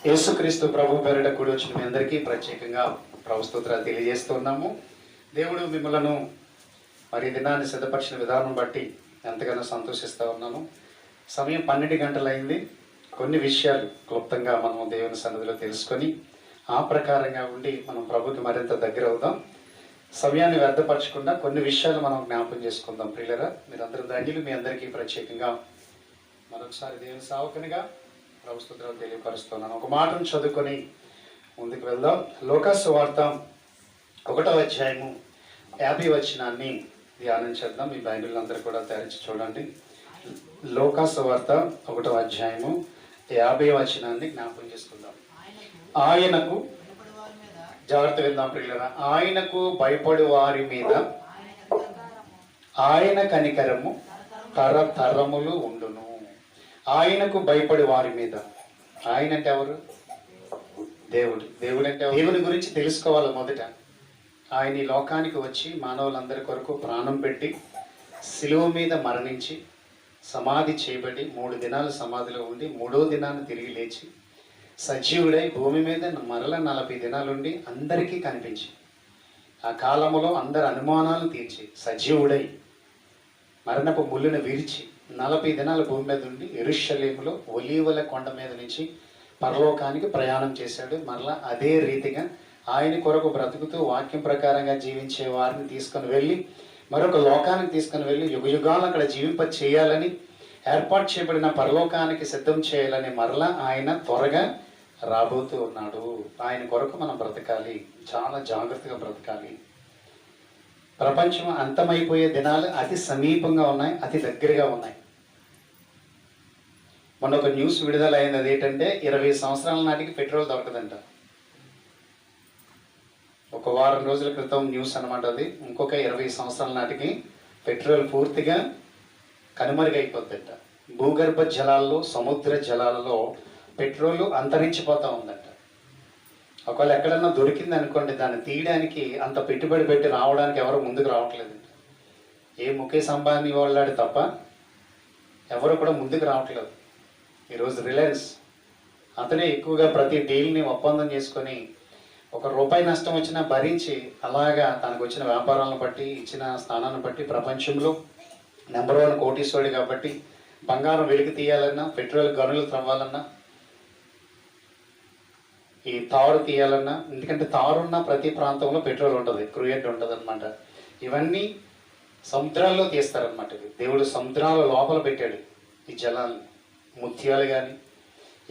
యేసుక్రీస్తు ప్రభు పేరిట కూడి వచ్చిన మీ అందరికీ ప్రత్యేకంగా ప్రభు స్తోత్రాలు తెలియజేస్తున్నాము. దేవుడు మిమ్మలను మరి దినాన్ని సిద్ధపరిచిన విధానం బట్టి ఎంతగానో సంతోషిస్తూ ఉన్నాను. సమయం 12 గంటలైంది. కొన్ని విషయాలు క్లుప్తంగా మనం దేవుని సన్నిధిలో తెలుసుకొని ఆ ప్రకారంగా ఉండి మనం ప్రభుకి మరింత దగ్గర అవుదాం. సమయాన్ని వ్యర్థపరచకుండా కొన్ని విషయాలు మనం జ్ఞాపకం చేసుకుందాం. ప్రియులరా, మీరందరూ ధన్యులు. మీ అందరికీ ప్రత్యేకంగా మరొకసారి దేవుని సేవకునిగా ప్రభు స్తోత్రాలు తెలియపరుస్తున్నాను. ఒక మాటను చదువుకొని ముందుకు వెళ్దాం. లోకాసు వార్త 1వ అధ్యాయము 50 వచనాన్ని ధ్యానం చేద్దాం. మీ బైబిల్ అందరూ కూడా తెరిచి చూడండి. లోకాసు వార్త 1వ అధ్యాయము 50 వచనాన్ని జ్ఞాపకం చేసుకుందాం. ఆయనకు జాగ్రత్త వెళ్దాం ప్రియులరా. ఆయనకు భయపడు వారి మీద ఆయన కనికరము తరతరములు ఉండును. ఆయనకు భయపడి వారి మీద. ఆయన అంటే ఎవరు? దేవుడు. దేవుడు అంటే దేవుని గురించి తెలుసుకోవాలి. మొదట ఆయన ఈ లోకానికి వచ్చి మానవులందరి కొరకు ప్రాణం పెట్టి శిలువ మీద మరణించి సమాధి చేయబడి 3 దినాలు సమాధిలో ఉండి 3వ దినాన్ని తిరిగి లేచి సజీవుడై భూమి మీద మరల 40 దినాలుండి అందరికీ కనిపించి ఆ కాలములో అందరి అనుమానాలను తీర్చి సజీవుడై మరణపు ముళ్ళును విరిచి 40 దినాల భూమి మీద ఉండి యెరూషలేములో ఒలీవల కొండ మీద నుంచి పరలోకానికి ప్రయాణం చేశాడు. మరలా అదే రీతిగా ఆయన కొరకు బ్రతుకుతూ వాక్యం ప్రకారంగా జీవించే వారిని తీసుకొని వెళ్ళి మరొక లోకానికి తీసుకొని వెళ్ళి యుగయుగాలు అక్కడ జీవింప చేయాలని ఏర్పాటు చేయబడిన పరలోకానికి సిద్ధం చేయాలని మరలా ఆయన త్వరగా రాబోతూ ఉన్నాడు. ఆయన కొరకు మనం బ్రతకాలి, చాలా జాగ్రత్తగా బ్రతకాలి. ప్రపంచం అంతమైపోయే దినాలు అతి సమీపంగా ఉన్నాయి, అతి దగ్గరగా ఉన్నాయి. మొన్న ఒక న్యూస్ విడుదల అయింది. అది ఏంటంటే 20 సంవత్సరాల నాటికి పెట్రోల్ దొరకదంట. ఒక వారం రోజుల క్రితం న్యూస్ అనమాట అది. ఇంకొక 20 సంవత్సరాల నాటికి పెట్రోల్ పూర్తిగా కనుమరుగైపోద్దంట. భూగర్భ జలాల్లో, సముద్ర జలాలలో పెట్రోల్ అంతరించిపోతూ ఉందంట. ఒకవేళ ఎక్కడన్నా దొరికింది అనుకోండి, దాన్ని తీయడానికి అంత పెట్టుబడి పెట్టి రావడానికి ఎవరు ముందుకు రావట్లేదంట. ఏ ముఖేష్ అంబానీ వాళ్ళాడు తప్ప ఎవరు కూడా ముందుకు రావట్లేదు. ఈరోజు రిలయన్స్ అతనే ఎక్కువగా ప్రతి డీల్ని ఒప్పందం చేసుకొని ₹1 నష్టం వచ్చినా భరించి అలాగా తనకు వచ్చిన వ్యాపారాలను బట్టి ఇచ్చిన స్థానాన్ని బట్టి ప్రపంచంలో నెంబర్ 1 కోటీశ్వరుడు కాబట్టి బంగారం వెలికి తీయాలన్నా, పెట్రోల్ గనులు త్రవ్వాలన్నా, ఈ తారు తీయాలన్నా, ఎందుకంటే తారున్న ప్రతి ప్రాంతంలో పెట్రోల్ ఉంటుంది, క్రూయడ్ ఉంటుంది అనమాట. ఇవన్నీ సముద్రాల్లో తీస్తారనమాట. దేవుడు సముద్రాల లోపల పెట్టాడు ఈ జలాన్ని. ముత్యాలు కానీ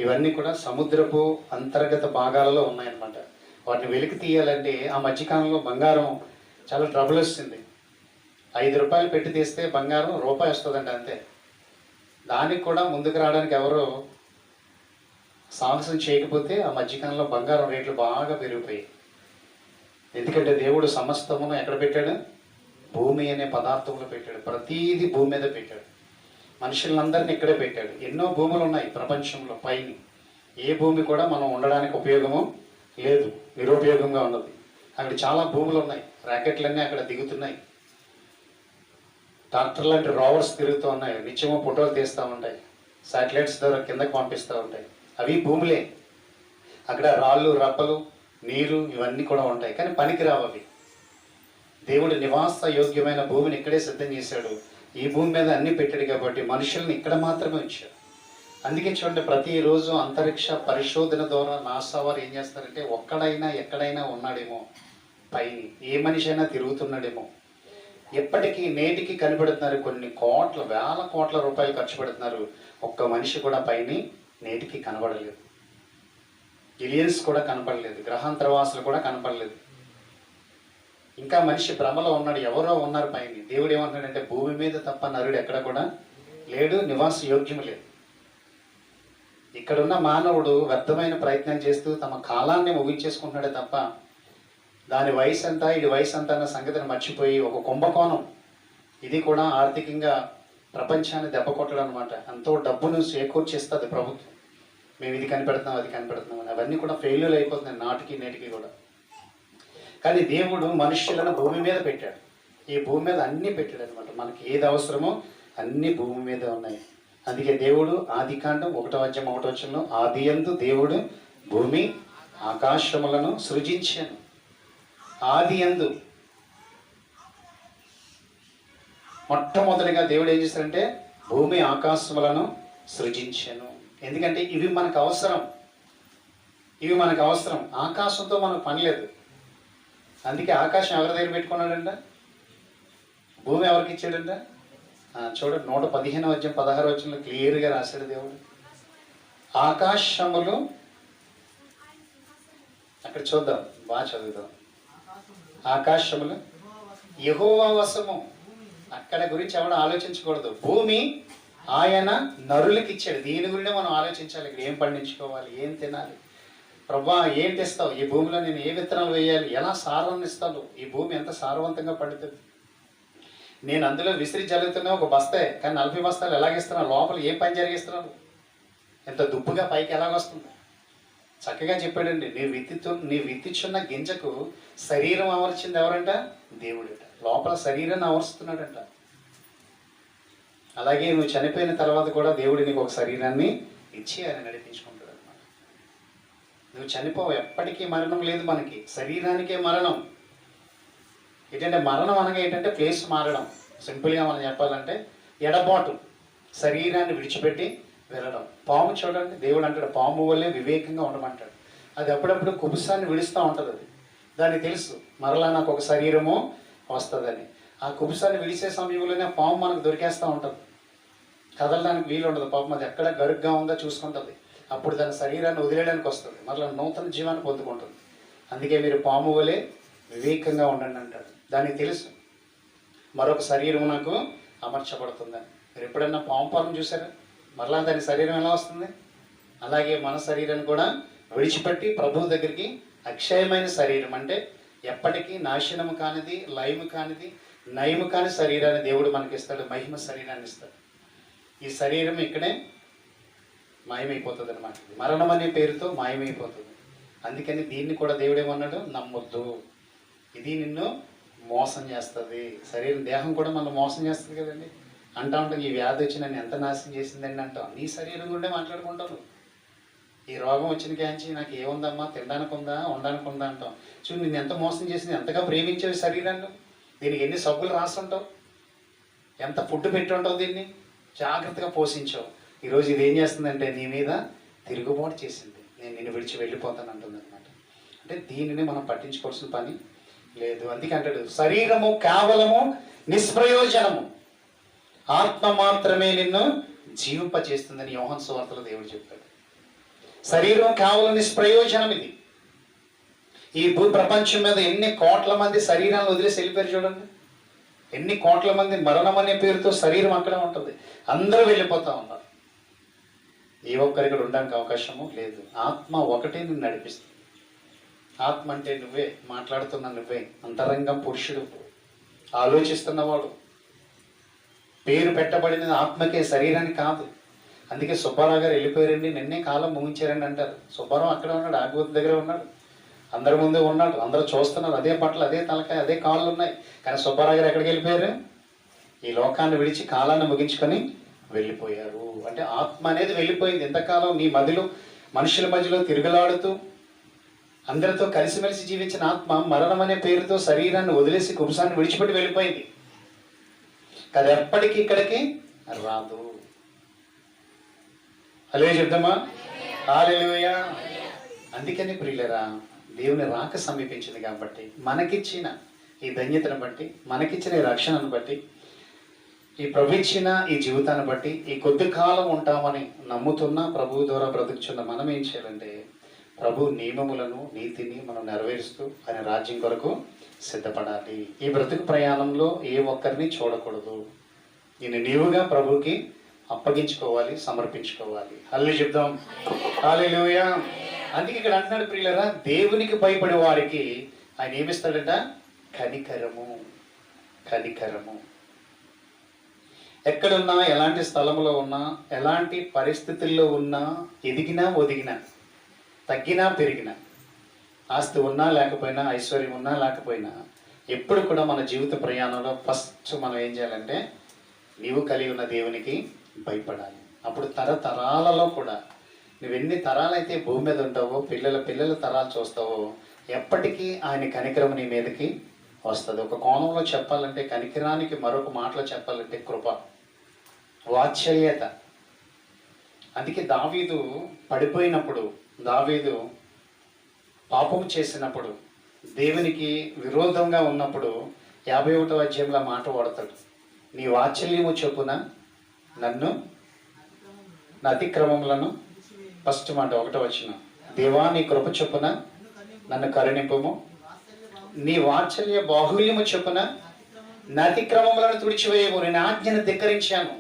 ఇవన్నీ కూడా సముద్రపు అంతర్గత భాగాలలో ఉన్నాయన్నమాట. వాటిని వెలికి తీయాలంటే ఆ మధ్యకాలంలో బంగారం చాలా ట్రబుల్ వస్తుంది. ₹5 పెట్టి తీస్తే బంగారం రూపాయి వస్తుందండి, అంతే. దానికి కూడా ముందుకు రావడానికి ఎవరు సాహసం చేయకపోతే ఆ మధ్యకాలంలో బంగారం రేట్లు బాగా పెరిగిపోయాయి. ఎందుకంటే దేవుడు సమస్తమును ఎక్కడ పెట్టాడు? భూమి అనే పదార్థంలో పెట్టాడు. ప్రతీది భూమి మీద పెట్టాడు. మనుషులందరినీ ఇక్కడే పెట్టాడు. ఎన్నో భూములు ఉన్నాయి ప్రపంచంలో పైన. ఏ భూమి కూడా మనం ఉండడానికి ఉపయోగము లేదు, నిరుపయోగంగా ఉన్నది. అక్కడ చాలా భూములు ఉన్నాయి. రాకెట్లన్నీ అక్కడ దిగుతున్నాయి. ట్రాక్టర్ లాంటి రోవర్స్ తిరుగుతూ ఉన్నాయి. నిత్యము ఫోటోలు తీస్తూ ఉంటాయి. శాటిలైట్స్ ద్వారా కిందకు పంపిస్తూ ఉంటాయి. అవి భూములే. అక్కడ రాళ్ళు, రప్పలు, నీరు ఇవన్నీ కూడా ఉంటాయి. కానీ పనికిరావు అవి. దేవుడు నివాస యోగ్యమైన భూమిని ఇక్కడే సిద్ధం చేశాడు. ఈ భూమి మీద అన్ని పెట్టాడు కాబట్టి మనుషుల్ని ఇక్కడ మాత్రమే ఉంచాడు. అందుకే చూడండి, ప్రతిరోజు అంతరిక్ష పరిశోధన ద్వారా నాసా వారు ఏం చేస్తారంటే ఒక్కడైనా ఎక్కడైనా ఉన్నాడేమో, పైన ఏ మనిషి అయినా తిరుగుతున్నాడేమో. ఎప్పటికీ నేటికి కనిపెడుతున్నారు. కొన్ని కోట్ల, వేల కోట్ల రూపాయలు ఖర్చు పెడుతున్నారు. ఒక్క మనిషి కూడా పైన నేటికి కనబడలేదు. ఎలియన్స్ కూడా కనపడలేదు. గ్రహాంతరవాసులు కూడా కనపడలేదు. ఇంకా మనిషి భ్రమలో ఉన్నాడు. ఎవరో ఉన్నారు పైన. దేవుడు ఏమంటున్నాడంటే భూమి మీద తప్ప నరుడు ఎక్కడ కూడా లేడు, నివాస యోగ్యం లేదు. ఇక్కడున్న మానవుడు వ్యర్థమైన ప్రయత్నం చేస్తూ తమ కాలాన్ని ముగించేసుకుంటున్నాడే తప్ప దాని వయసు ఎంత, ఇది వయసు ఎంత అన్న సంగతిని మర్చిపోయి ఒక కుంభకోణం. ఇది కూడా ఆర్థికంగా ప్రపంచాన్ని దెబ్బ కొట్టడం అనమాట. ఎంతో డబ్బును చేకూర్చేస్తుంది ప్రభుత్వం. మేము ఇది కనిపెడుతున్నాం, అది కనిపెడుతున్నాం అని. అవన్నీ కూడా ఫెయిల్యూర్ అయిపోతున్నాయి నాటికి నేటికి కూడా. కానీ దేవుడు మనుష్యులను భూమి మీద పెట్టాడు. ఈ భూమి మీద అన్నీ పెట్టాడు అనమాట. మనకి ఏది అవసరమో అన్ని భూమి మీద ఉన్నాయి. అందుకే దేవుడు ఆదికాండం 1వ అధ్యాయం 1వ వచనంలో ఆదియందు దేవుడు భూమి ఆకాశములను సృజించాను. ఆది యందు మొట్టమొదటిగా దేవుడు ఏం చేశాడంటే భూమి ఆకాశములను సృజించాను. ఎందుకంటే ఇవి మనకు అవసరం, ఇవి మనకు అవసరం. ఆకాశంతో మనకు పని లేదు. అందుకే ఆకాశం ఎవరి దగ్గర పెట్టుకున్నాడంట? భూమి ఎవరికి ఇచ్చాడంట? చూడండి 115:16 క్లియర్గా రాశాడు దేవుడు. ఆకాశములు, అక్కడ చూద్దాం, బాగా చదువుదాం. ఆకాశములు యెహోవా వశము. అక్కడ గురించి ఎవడు ఆలోచించకూడదు. భూమి ఆయన నరులకి ఇచ్చాడు. దీని గురించి మనం ఆలోచించాలి. ఇక్కడ ఏం పండించుకోవాలి, ఏం తినాలి, ప్రభా ఏం తెస్తావు, ఈ భూమిలో నేను ఏ విత్తనాలు వేయాలి, ఎలా సారాన్ని ఇస్తాను, ఈ భూమి ఎంత సారవంతంగా పండుతుంది. నేను అందులో విసిరి జరుగుతున్నా ఒక బస్తాయి, కానీ 40 బస్తాలు ఎలాగిస్తున్నావు, లోపల ఏం పని జరిగిస్తున్నావు, ఎంత దుబ్బుగా పైకి ఎలాగొస్తుంది. చక్కగా చెప్పాడండి. నీ విత్తిచున్న గింజకు శరీరం అమర్చింది ఎవరంట? దేవుడట. లోపల శరీరాన్ని అమర్చుతున్నాడంట. అలాగే నువ్వు చనిపోయిన తర్వాత కూడా దేవుడు నీకు ఒక శరీరాన్ని ఇచ్చి ఆయన నడిపించుకుంటాడు అనమాట. నువ్వు చనిపోవు, ఎప్పటికీ మరణం లేదు మనకి, శరీరానికే మరణం. ఏంటంటే మరణం అనగా ఏంటంటే ప్లేస్ మారడం. సింపుల్గా మనం చెప్పాలంటే ఎడబాటు, శరీరాన్ని విడిచిపెట్టి వెళ్ళడం. పాము చూడండి, దేవుడు అంటాడు పాము వల్లే వివేకంగా ఉండమంటాడు. అది అప్పుడప్పుడు కుబుసాన్ని విడుస్తూ ఉంటుంది. అది దానికి తెలుసు మరలా నాకు ఒక శరీరము వస్తుందని. ఆ కుబుసాన్ని విడిసే సమయంలోనే పాము మనకు దొరికేస్తూ ఉంటుంది. కదలడానికి వీలు ఉండదు. పాపం అది ఎక్కడ గరుగ్గా ఉందో చూసుకుంటుంది. అప్పుడు దాని శరీరాన్ని వదిలేయడానికి వస్తుంది, మరలా నూతన జీవాన్ని పొందుకుంటుంది. అందుకే మీరు పాము వలె వివేకంగా ఉండండి అంటాడు. దానికి తెలుసు మరొక శరీరం నాకు అమర్చబడుతుందని. మీరు ఎప్పుడన్నా పాము పాము చూసారా? మరలా దాని శరీరం ఎలా వస్తుంది? అలాగే మన శరీరాన్ని కూడా విడిచిపెట్టి ప్రభువు దగ్గరికి అక్షయమైన శరీరం, అంటే ఎప్పటికీ నాశనము కానిది, లయము కానిది, నయము కాని శరీరాన్ని దేవుడు మనకి ఇస్తాడు. మహిమ శరీరాన్ని ఇస్తాడు. ఈ శరీరం ఇక్కడే మాయమైపోతుంది అనమాట. మరణం అనే పేరుతో మాయమైపోతుంది. అందుకని దీన్ని కూడా దేవుడు ఏమన్నాడు? నమ్మొద్దు, ఇది నిన్ను మోసం చేస్తుంది. శరీరం, దేహం కూడా మనం మోసం చేస్తుంది కదండి. అంటా ఉంటాం ఈ వ్యాధి వచ్చి నన్ను ఎంత నాశనం చేసిందండి అంటాం. నీ శరీరం గుండే మాట్లాడుకుంటాను. ఈ రోగం వచ్చిన క్యాంచి నాకు ఏముందమ్మా, తినడానికి ఉందా, ఉండడానికి ఉందా అంటాం. చూడు నిన్ను ఎంత మోసం చేసింది, ఎంతగా ప్రేమించావు శరీరాన్ని. దీనికి ఎన్ని సబ్బులు రాస్తుంటావు, ఎంత ఫుడ్ పెట్టి ఉంటావు, దీన్ని జాగ్రత్తగా పోషించావు. ఈరోజు ఇది ఏం చేస్తుందంటే నీ మీద తిరుగుబాటు చేసింది. నేను నిన్ను విడిచి వెళ్ళిపోతాను అంటుంది అనమాట. అంటే దీనిని మనం పట్టించుకోవాల్సిన పని లేదు. అందుకే అంటాడు శరీరము కేవలము నిష్ప్రయోజనము, ఆత్మ మాత్రమే నిన్ను జీవింపచేస్తుందని యోహాను సువార్తలో దేవుడు చెప్పాడు. శరీరం కేవలం నిష్ప్రయోజనం. ఇది ఈ భూ ప్రపంచం మీద ఎన్ని కోట్ల మంది శరీరాన్ని వదిలేసి వెళ్ళిపోయారు చూడండి. ఎన్ని కోట్ల మంది మరణం అనే పేరుతో శరీరం అక్కడే ఉంటుంది. అందరూ వెళ్ళిపోతా ఉన్నారు. ఏ ఒక్కరి ఇక్కడ ఉండడానికి అవకాశము లేదు. ఆత్మ ఒకటే నిన్ను నడిపిస్తుంది. ఆత్మ అంటే నువ్వే, మాట్లాడుతున్న నువ్వే, అంతరంగం పురుషుడు, ఆలోచిస్తున్నవాడు. పేరు పెట్టబడినది ఆత్మకే, శరీరానికి కాదు. అందుకే సుబ్బారావు గారు వెళ్ళిపోయారండి, నిన్నే కాలం ముగించారండి అంటారు. సుబ్బారావు అక్కడే ఉన్నాడు, ఆగుబోతు దగ్గర ఉన్నాడు, అందరి ముందే ఉన్నాడు, అందరూ చూస్తున్నారు. అదే పట్ల, అదే తలకాయ, అదే కాళ్ళు ఉన్నాయి. కానీ సుబ్బారావు గారు ఎక్కడికి వెళ్ళిపోయారు? ఈ లోకాన్ని విడిచి కాలాన్ని ముగించుకొని వెళ్ళిపోయారు. అంటే ఆత్మ అనేది వెళ్ళిపోయింది. ఎంతకాలం నీ మధ్యలో, మనుషుల మధ్యలో తిరుగులాడుతూ అందరితో కలిసిమెలిసి జీవించిన ఆత్మ మరణం అనే పేరుతో శరీరాన్ని వదిలేసి కుబుసాన్ని విడిచిపెట్టి వెళ్ళిపోయింది. అది ఎప్పటికీ ఇక్కడికి రాదు. హల్లెలూయా చెప్దామా? హల్లెలూయా. అందుకని ప్రియులరా, దేవుని రాక సమీపించింది కాబట్టి మనకిచ్చిన ఈ ధన్యతను బట్టి, మనకిచ్చిన ఈ రక్షణను బట్టి, ఈ ప్రభు ఇచ్చిన ఈ జీవితాన్ని బట్టి, ఈ కొద్ది కాలం ఉంటామని నమ్ముతున్న ప్రభువు ద్వారా బ్రతుకుచున్న మనం ఏం చేయాలంటే ప్రభు నియమములను, నీతిని మనం నెరవేరుస్తూ ఆయన రాజ్యం కొరకు సిద్ధపడాలి. ఈ బ్రతుకు ప్రయాణంలో ఏ ఒక్కరిని చూడకూడదు. దీన్ని నీవుగా ప్రభుకి అప్పగించుకోవాలి, సమర్పించుకోవాలి. హల్లెలూయా చెప్దాం. హల్లెలూయా. అందుకే ఇక్కడ అంటున్నాడు ప్రియులరా, దేవునికి భయపడే వారికి ఆయన ఏమిస్తాడంట? కనికరము. కనికరము. ఎక్కడున్నా, ఎలాంటి స్థలంలో ఉన్నా, ఎలాంటి పరిస్థితుల్లో ఉన్నా, ఎదిగినా ఒదిగినా, తగ్గినా పెరిగినా, ఆస్తి ఉన్నా లేకపోయినా, ఐశ్వర్యం ఉన్నా లేకపోయినా, ఎప్పుడు కూడా మన జీవిత ప్రయాణంలో ఫస్ట్ మనం ఏం చేయాలంటే నీవు కలిగి ఉన్న దేవునికి భయపడాలి. అప్పుడు తరతరాలలో కూడా నువ్వు ఎన్ని తరాలైతే భూమి మీద ఉంటావో, పిల్లల పిల్లల తరాలు చూస్తావో, ఎప్పటికీ ఆయన కనికరం నీ మీదకి వస్తుంది. ఒక కోణంలో చెప్పాలంటే, కనికరానికి మరొక మాటలో చెప్పాలంటే కృప, వాత్సల్యత. అందుకే దావీదు పడిపోయినప్పుడు, దావీదు పాపం చేసినప్పుడు, దేవునికి విరోధంగా ఉన్నప్పుడు 51వ అధ్యాయంలో మాట వాడతాడు, నీ వాత్సల్యము చొప్పున నన్ను, నా అతిక్రమములను, ఫస్ట్ మాట 1వ వచనం, దేవా నీ కృప చొప్పున నన్ను కరుణింపుము, నీ వాత్సల్య బాహుల్యము చొప్పున నా అతిక్రమములను తుడిచివేయము. నేను ఆజ్ఞను ధిక్కరించాను,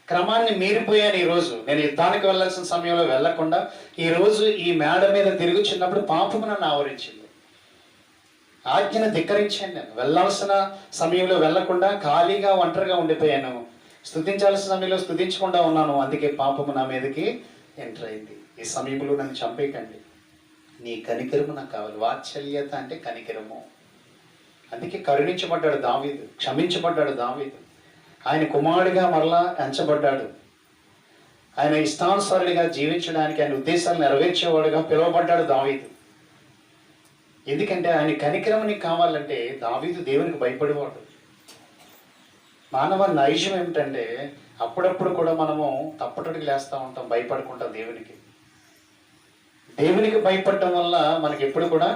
క్రమాన్ని మీరిపోయాను. ఈరోజు నేను యుద్ధానికి వెళ్ళాల్సిన సమయంలో వెళ్లకుండా ఈరోజు ఈ మేడ మీద తిరుగుచున్నప్పుడు పాపము నన్ను ఆవరించింది. ఆజ్ఞను ధిక్కరించాను. నేను వెళ్ళాల్సిన సమయంలో వెళ్లకుండా ఖాళీగా ఒంటరిగా ఉండిపోయాను. స్తుతించాల్సిన సమయంలో స్తుతించకుండా ఉన్నాను. అందుకే పాపము నా మీదకి ఎంటర్ అయింది. ఈ సమయంలో నన్ను చంపేయకండి, నీ కనికరము నాకు కావాలి. వాత్సల్యత అంటే కనికరము. అందుకే కరుణించబడ్డాడు దావీదు, క్షమించబడ్డాడు దావీదు. ఆయన కుమారుడిగా మరలా ఎంచబడ్డాడు. ఆయన ఇష్టానుసారుడిగా జీవించడానికి, ఆయన ఉద్దేశాలు నెరవేర్చేవాడుగా పిలువబడ్డాడు దావీదు. ఎందుకంటే ఆయన కనికరం నీకు కావాలంటే దావీదు దేవునికి భయపడేవాడు. మానవ నైజం ఏమిటంటే అప్పుడప్పుడు కూడా మనము తప్పటడికి లేస్తూ ఉంటాం, భయపడుకుంటాం దేవునికి. దేవునికి భయపడటం వల్ల మనకి ఎప్పుడు కూడా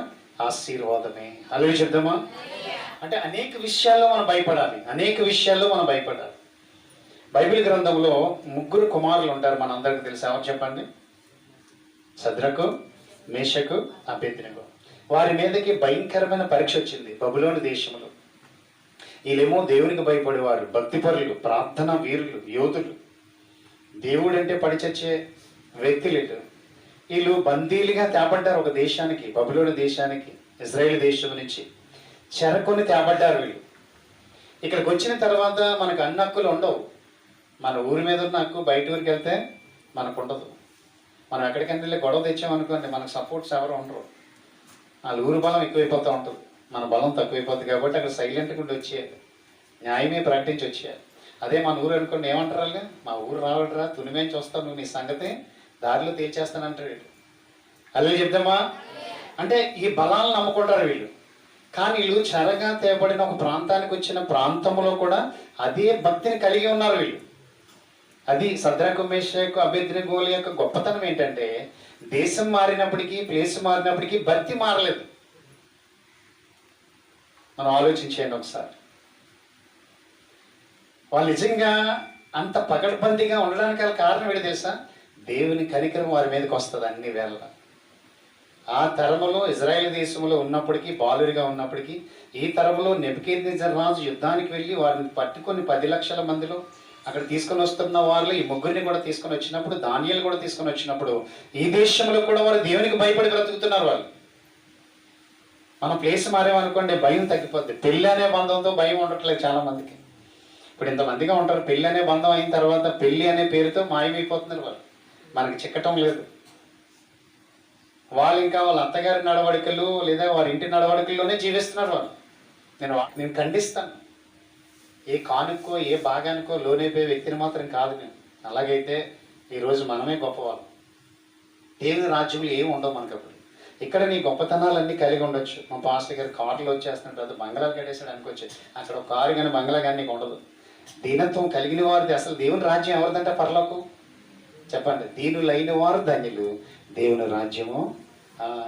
ఆశీర్వాదమే. అలా చెప్దామా? అంటే అనేక విషయాల్లో మనం భయపడాలి, అనేక విషయాల్లో మనం భయపడాలి. బైబిల్ గ్రంథంలో 3 కుమారులు ఉంటారు, మనందరికీ తెలుసు. ఎవరు చెప్పండి? శద్రకు, మేషకు, అబేద్నెగో. వారి మీదకి భయంకరమైన పరీక్ష వచ్చింది బబులోను దేశంలో. వీళ్ళేమో దేవునికి భయపడేవారు, భక్తిపరులు, ప్రార్థన వీరులు, యోధులు, దేవుడు అంటే పడిచచ్చే వ్యక్తులు. వీళ్ళు బందీలుగా తేపడ్డారు ఒక దేశానికి, బబులోను దేశానికి, ఇజ్రాయేల్ దేశం నుంచి చెరకొని తేపడ్డారు వీళ్ళు. ఇక్కడికి వచ్చిన తర్వాత మనకు అన్ని హక్కులు ఉండవు. మన ఊరి మీద ఉన్న హక్కు బయట ఊరికి వెళ్తే మనకు ఉండదు. మనం ఎక్కడికైనా వెళ్ళి గొడవ తెచ్చామనుకోండి, మనకు సపోర్ట్స్ ఎవరు ఉండరు. వాళ్ళ ఊరు బలం ఎక్కువైపోతూ ఉంటుంది, మన బలం తక్కువైపోతుంది. కాబట్టి అక్కడ సైలెంట్గా ఉండి వచ్చేయాలి, న్యాయమే ప్రకటించి వచ్చేయాలి. అదే మన ఊరు అనుకోండి, ఏమంటారు వాళ్ళు? మా ఊరు రావడరా, తునిమేంచి వస్తావు, నువ్వు నీ సంగతి దారిలో తేల్చేస్తానంటారు వీళ్ళు. అల్లే చెప్దామా? అంటే ఈ బలాలను నమ్ముకుంటారు వీళ్ళు. కానీ వీళ్ళు చెరగా తేబడిన ఒక ప్రాంతానికి వచ్చిన ప్రాంతంలో కూడా అదే భక్తిని కలిగి ఉన్నారు వీళ్ళు. అది శద్రకు, మేషకు, అబేద్నెగోల యొక్క గొప్పతనం ఏంటంటే, దేశం మారినప్పటికీ, ప్లేస్ మారినప్పటికీ భక్తి మారలేదు. మనం ఆలోచించేయండి ఒకసారి. వాళ్ళు నిజంగా అంత పకడ్బందీగా ఉండడానికి గల కారణం ఏంటి తెలుసా? దేవుని కనికరం వారి మీదకి వస్తుంది అన్ని వేళ. ఆ తరములో ఇజ్రాయేల్ దేశంలో ఉన్నప్పటికీ, బాలురిగా ఉన్నప్పటికీ, ఈ తరములో నెబుకద్నెజర్ రాజు యుద్ధానికి వెళ్ళి వారిని పట్టుకొని 10 లక్షల మందిలో అక్కడ తీసుకొని వస్తున్న వారిలో ఈ 3 కూడా తీసుకొని వచ్చినప్పుడు, దానియేలు కూడా తీసుకొని వచ్చినప్పుడు, ఈ దేశంలో కూడా వారు దేవునికి భయపడి బ్రతుకుతున్నారు. వాళ్ళు మనం ప్లేస్ మారేమనుకోండి, భయం తగ్గిపోద్ది. పెళ్ళి అనే బంధంతో భయం ఉండట్లేదు చాలా మందికి. ఇప్పుడు ఇంతమందిగా ఉంటారు, పెళ్ళి అనే బంధం అయిన తర్వాత పెళ్ళి అనే పేరుతో మాయమైపోతున్నారు వాళ్ళు. మనకి చిక్కటం లేదు. వాళ్ళు ఇంకా వాళ్ళ అత్తగారి నడవడికలు లేదా వారి ఇంటి నడవడికల్లోనే జీవిస్తున్నారు వాళ్ళు. నేను ఖండిస్తాను. ఏ కానుకో ఏ భాగానికో లోనైపోయే వ్యక్తిని మాత్రం కాదు నేను. అలాగైతే ఈరోజు మనమే గొప్పవాళ్ళం. దేవుని రాజ్యంలో ఏమి ఉండవు మనకు. అప్పుడు ఇక్కడ నీ గొప్పతనాలన్నీ కలిగి ఉండొచ్చు. మా పాస్టర్ గారు కార్లో వచ్చేస్తున్నట్టు అది బంగ్లాలు కట్టేసాడు అనుకోవచ్చు. అక్కడ ఒక కారు కానీ బంగ్లా కానీ నీకు ఉండదు. దీనత్వం కలిగిన వారిది అసలు దేవుని రాజ్యం ఎవరిదంటే పరలోకం. చెప్పండి, దీనులైన వారు ధన్యులు, దేవుని రాజ్యము.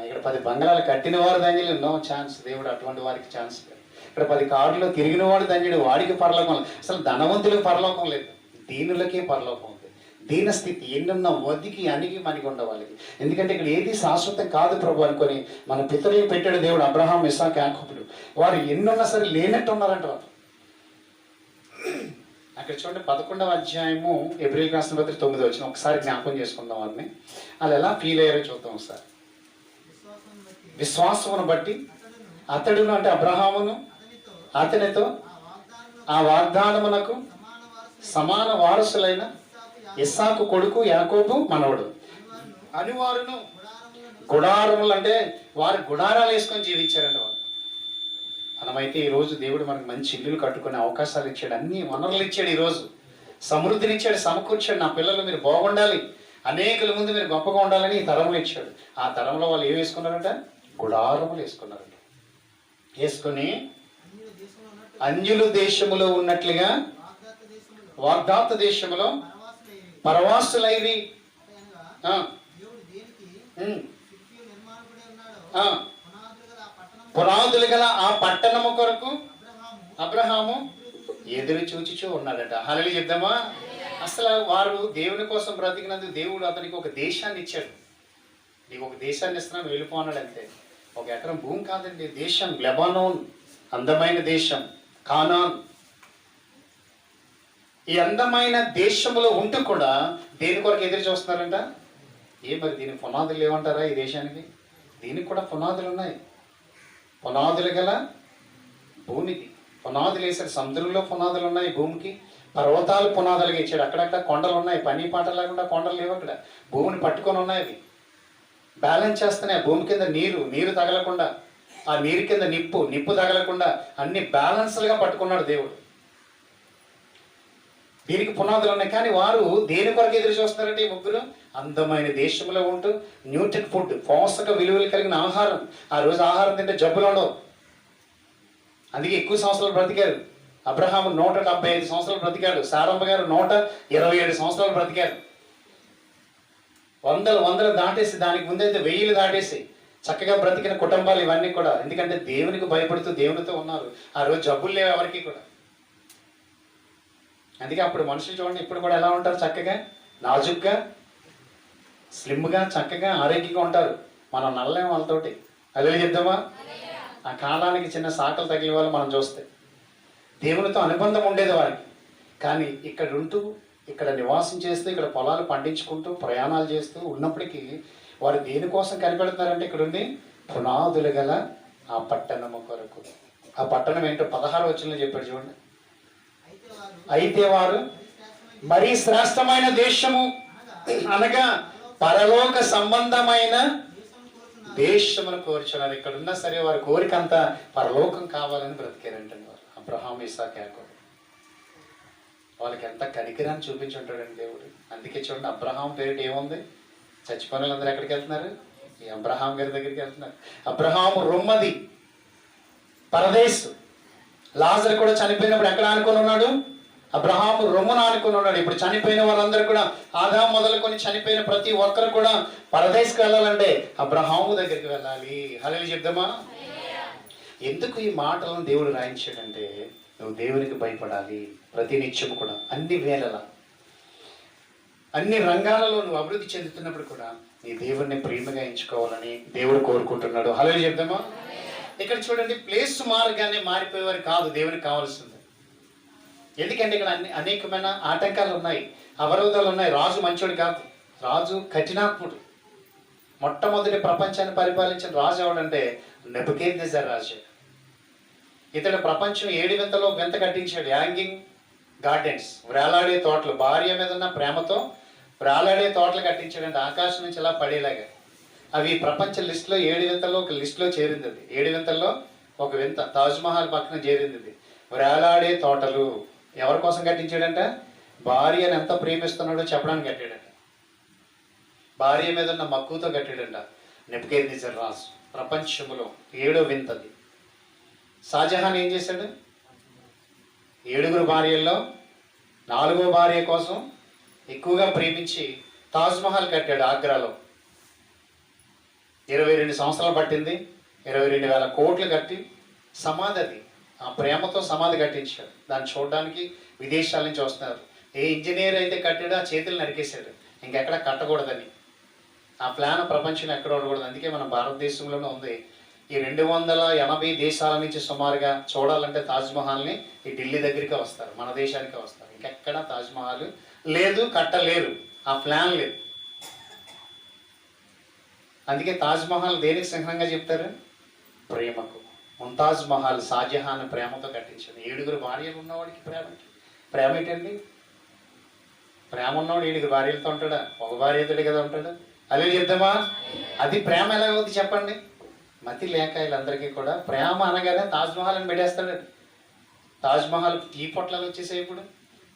ఇక్కడ 10 బంగ్లాలు కట్టిన వారు ధన్యులు, నో ఛాన్స్. దేవుడు అటువంటి వారికి ఛాన్స్ లేదు. ఇక్కడ 10 కార్లో తిరిగిన వాడు ధన్యుడు, వాడికి పరలోకం లేదు. అసలు ధనవంతులకు పరలోకం లేదు, దీనులకే పరలోకం ఉంది. దీన స్థితి ఎన్నున్న వదికి అణిగి మనకి ఉండవాళ్ళకి. ఎందుకంటే ఇక్కడ ఏది శాశ్వతం కాదు ప్రభు అనుకొని మన పితరులు పెట్టాడు దేవుడు. అబ్రహాం, ఇస్సాకు, యాకోబులు వారు ఎన్నున్నా సరే లేనట్టు ఉన్నారంట వారు. అక్కడ చూడండి 11వ అధ్యాయము ఏప్రిల్ రాసిన పత్రిక 9వ వచనం ఒకసారి జ్ఞాపకం చేసుకుందాం. వారిని వాళ్ళు ఎలా ఫీల్ అయ్యారో చూద్దాం ఒకసారి. విశ్వాసమును బట్టి అతడును అంటే అబ్రహామును అతనితో ఆ వాగ్దానమునకు సమాన వారసులైన ఇస్సాకు కొడుకు యాకోబు మనవడు అనువారును గుడారములు అంటే వారు గుడారాలు వేసుకొని జీవించారంట వారు. మనమైతే ఈరోజు దేవుడు మనకు మంచి ఇల్లులు కట్టుకునే అవకాశాలు ఇచ్చాడు, అన్ని వనరులు ఇచ్చాడు, ఈరోజు సమృద్ధిని ఇచ్చాడు, సమకూర్చాడు. నా పిల్లలు మీరు బాగుండాలి, అనేకుల ముందు మీరు గొప్పగా ఉండాలని ఈ తరంలో ఇచ్చాడు. ఆ తరంలో వాళ్ళు ఏం వేసుకున్నారంట? గుడారములు వేసుకున్నారంట. వేసుకుని అన్యుల దేశములో ఉన్నట్లుగా వాగ్దాత దేశములో పరవాసులైరి. పునాదులు గల ఆ పట్టణము కొరకు అబ్రహాము ఎదురు చూచుచూ ఉన్నాడట. హల్లెలూయా చెప్దామా? అసలు వారు దేవుని కోసం బ్రతికినందుకు దేవుడు అతనికి ఒక దేశాన్ని ఇచ్చాడు. నీకు ఒక దేశాన్ని ఇస్తున్నాను, వెళ్ళిపోన్నాడు అంతే. ఒక ఎకరం భూమి కాదండి, దేశం. లెబానోన్ అందమైన దేశం, కానాన్. ఈ అందమైన దేశంలో ఉంటూ కూడా దేని కొరకు ఎదురు చూస్తున్నారంట? మరి దీనికి పునాదులు ఏమంటారా ఈ దేశానికి? దీనికి కూడా పునాదులు ఉన్నాయి. పునాదులు గల భూమికి పునాదులు వేసాడు. సముద్రంలో పునాదులు ఉన్నాయి భూమికి. పర్వతాలు పునాదులుగా ఇచ్చాడు. అక్కడక్కడ కొండలు ఉన్నాయి. పని పాట లేకుండా కొండలు లేవు అక్కడ. భూమిని పట్టుకొని ఉన్నాయి. అవి బ్యాలెన్స్ చేస్తున్నాయి. భూమి కింద నీరు తగలకుండా, ఆ నీరు కింద నిప్పు తగలకుండా అన్ని బ్యాలెన్స్లుగా పట్టుకున్నాడు దేవుడు. దీనికి పునాదులు ఉన్నాయి. కానీ వారు దేని కొరకు ఎదురు చూస్తున్నారంటే ఈ ముగ్గురు? అందమైన దేశంలో ఉంటూ న్యూట్రిట్ ఫుడ్, పోషక విలువలు కలిగిన ఆహారం. ఆ రోజు ఆహారం తింటే జబ్బులు ఉండవు. అందుకే ఎక్కువ సంవత్సరాలు బ్రతికారు. అబ్రహాము 175 సంవత్సరాలు బ్రతికాడు. సారమ్మ గారు 127 సంవత్సరాలు బ్రతికారు. వందలు దాటేసి, దానికి ముందైతే 1000 దాటేసి చక్కగా బ్రతికిన కుటుంబాలు ఇవన్నీ కూడా. ఎందుకంటే దేవునికి భయపడుతూ దేవునితో ఉన్నారు. ఆ రోజు జబ్బులు లేవు ఎవరికి కూడా. అందుకే అప్పుడు మనుషులు చూడండి, ఇప్పుడు కూడా ఎలా ఉంటారు? చక్కగా, నాజుగ్గా, స్లిమ్గా, చక్కగా, ఆరోగ్యంగా ఉంటారు. మనం నల్లేం వాళ్ళతోటి. అదే చెప్దామా? ఆ కాలానికి చిన్న సాకలు తగిలి వాళ్ళు మనం చూస్తే దేవునితో అనుబంధం ఉండేది వారికి. కానీ ఇక్కడ ఉంటూ, ఇక్కడ నివాసం చేస్తూ, ఇక్కడ పొలాలు పండించుకుంటూ, ప్రయాణాలు చేస్తూ ఉన్నప్పటికీ వారు దేనికోసం కనిపెడుతున్నారంటే ఇక్కడ ఉంది పునాదులు గల ఆ పట్టణము కొరకు. ఆ పట్టణం ఏంటో 16వ వచనంలో చెప్పాడు చూడండి. అయితే వారు మరీ శ్రేష్టమైన దేశము అనగా పరలోక సంబంధమైన దేశమును కోరుచున్నారు. ఇక్కడ ఉన్నా సరే వారి కోరిక అంతా పరలోకం కావాలని బ్రతికారంటే వారు. అబ్రహాము, ఇస్సాకు, యాకోబు వాళ్ళకి ఎంత కనికరాన్ని చూపించుంటాడండి దేవుడు. అందుకే చూడండి, అబ్రహాం పేరిట ఏముంది? చచ్చిపోయిన వాళ్ళందరూ ఎక్కడికి వెళ్తున్నారు? ఈ అబ్రహాం గారి దగ్గరికి వెళ్తున్నారు. అబ్రహాము రొమ్మది పరదేశ్. లాజరు కూడా చనిపోయినప్పుడు ఎక్కడ ఆనుకొని ఉన్నాడు? అబ్రహాము రొమ్మున ఆనుకొని ఉన్నాడు. ఇప్పుడు చనిపోయిన వాళ్ళందరూ కూడా, ఆదాము మొదలుకొని చనిపోయిన ప్రతి ఒక్కరు కూడా పరదేశ్కి వెళ్ళాలంటే అబ్రహాము దగ్గరికి వెళ్ళాలి. హల్లెలూయా చెప్దామా? ఎందుకు ఈ మాటలను దేవుడు రాయించాడంటే, నువ్వు దేవునికి భయపడాలి ప్రతి నిత్యము కూడా, అన్ని వేళలా, అన్ని రంగాలలో నువ్వు అభివృద్ధి చెందుతున్నప్పుడు కూడా నీ దేవుడిని ప్రేమగా ఎంచుకోవాలని దేవుడు కోరుకుంటున్నాడు. హల్లెలూయా చెప్దామా? ఇక్కడ చూడండి, ప్లేస్ మార్గాన్ని మారిపోయేవారు కాదు దేవునికి కావాల్సింది. ఎందుకంటే ఇక్కడ అనేకమైన ఆటంకాలు ఉన్నాయి, అవరోధాలు ఉన్నాయి. రాజు మంచోడు కాదు, రాజు కఠినాత్ముడు. మొట్టమొదటి ప్రపంచాన్ని పరిపాలించిన రాజు ఎవడంటే నెబుకద్నెజర్ రాజు. ఇతడు ప్రపంచం 7 వింతలో వింత కట్టించాడు. యాంగింగ్ గార్డెన్స్, వ్రేలాడే తోటలు. భార్య మీద ఉన్న ప్రేమతో వ్రేలాడే తోటలు కట్టించాడంటే ఆకాశం నుంచి ఇలా పడేలాగా. అవి ప్రపంచ లిస్టులో 7 వింతల్లో ఒక లిస్టులో చేరింది. అది 7 వింతల్లో ఒక వింత. తాజ్మహల్ పక్కన చేరింది. వ్రేలాడే తోటలు ఎవరి కోసం కట్టించాడంట? భార్యను ఎంత ప్రేమిస్తున్నాడో చెప్పడానికి కట్టాడంట. భార్య మీద ఉన్న మక్కువతో కట్టాడంట నెబుకద్నెజర్ రాజు. ప్రపంచంలో 7వ వింతది. షాజహాన్ ఏం చేశాడు? 7 భార్యల్లో 4వ భార్య కోసం ఎక్కువగా ప్రేమించి తాజ్మహల్ కట్టాడు ఆగ్రాలో. 22 సంవత్సరాలు పట్టింది. 22,000 కోట్లు కట్టి సమాధి, అది ఆ ప్రేమతో సమాధి కట్టించాడు. దాన్ని చూడడానికి విదేశాల నుంచి వస్తున్నారు. ఏ ఇంజనీర్ అయితే కట్టాడో ఆ చేతులు నరికేశాడు, ఇంకెక్కడ కట్టకూడదని. ఆ ప్లాన్ ప్రపంచంలో ఎక్కడ ఉండకూడదు. అందుకే మన భారతదేశంలోనే ఉంది. ఈ 280 దేశాల నుంచి సుమారుగా చూడాలంటే తాజ్మహల్ని ఈ ఢిల్లీ దగ్గరికి వస్తారు, మన దేశానికి వస్తారు. ఇంకెక్కడ తాజ్మహల్ లేదు, కట్టలేరు, ఆ ప్లాన్ లేదు. అందుకే తాజ్మహల్ దేనికి సింహంగా చెప్తారు? ప్రేమకు. ముంతాజ్ మహల్ షాజహాన్ ప్రేమతో కట్టించాడు. 7 భార్యలు ఉన్నవాడికి ప్రేమ ఏంటండి? ప్రేమ ఉన్నవాడు 7 భార్యలతో ఉంటాడా? ఒక భార్యతోటి కదా ఉంటాడు. అదే చెప్దామా? అది ప్రేమ ఎలా అవుతుంది చెప్పండి? మతి లేక వీళ్ళందరికీ కూడా ప్రేమ అనగానే తాజ్మహల్ అని పెట్టేస్తాడు. తాజ్మహల్ టీ పొట్లాలు వచ్చేసాయి. ఇప్పుడు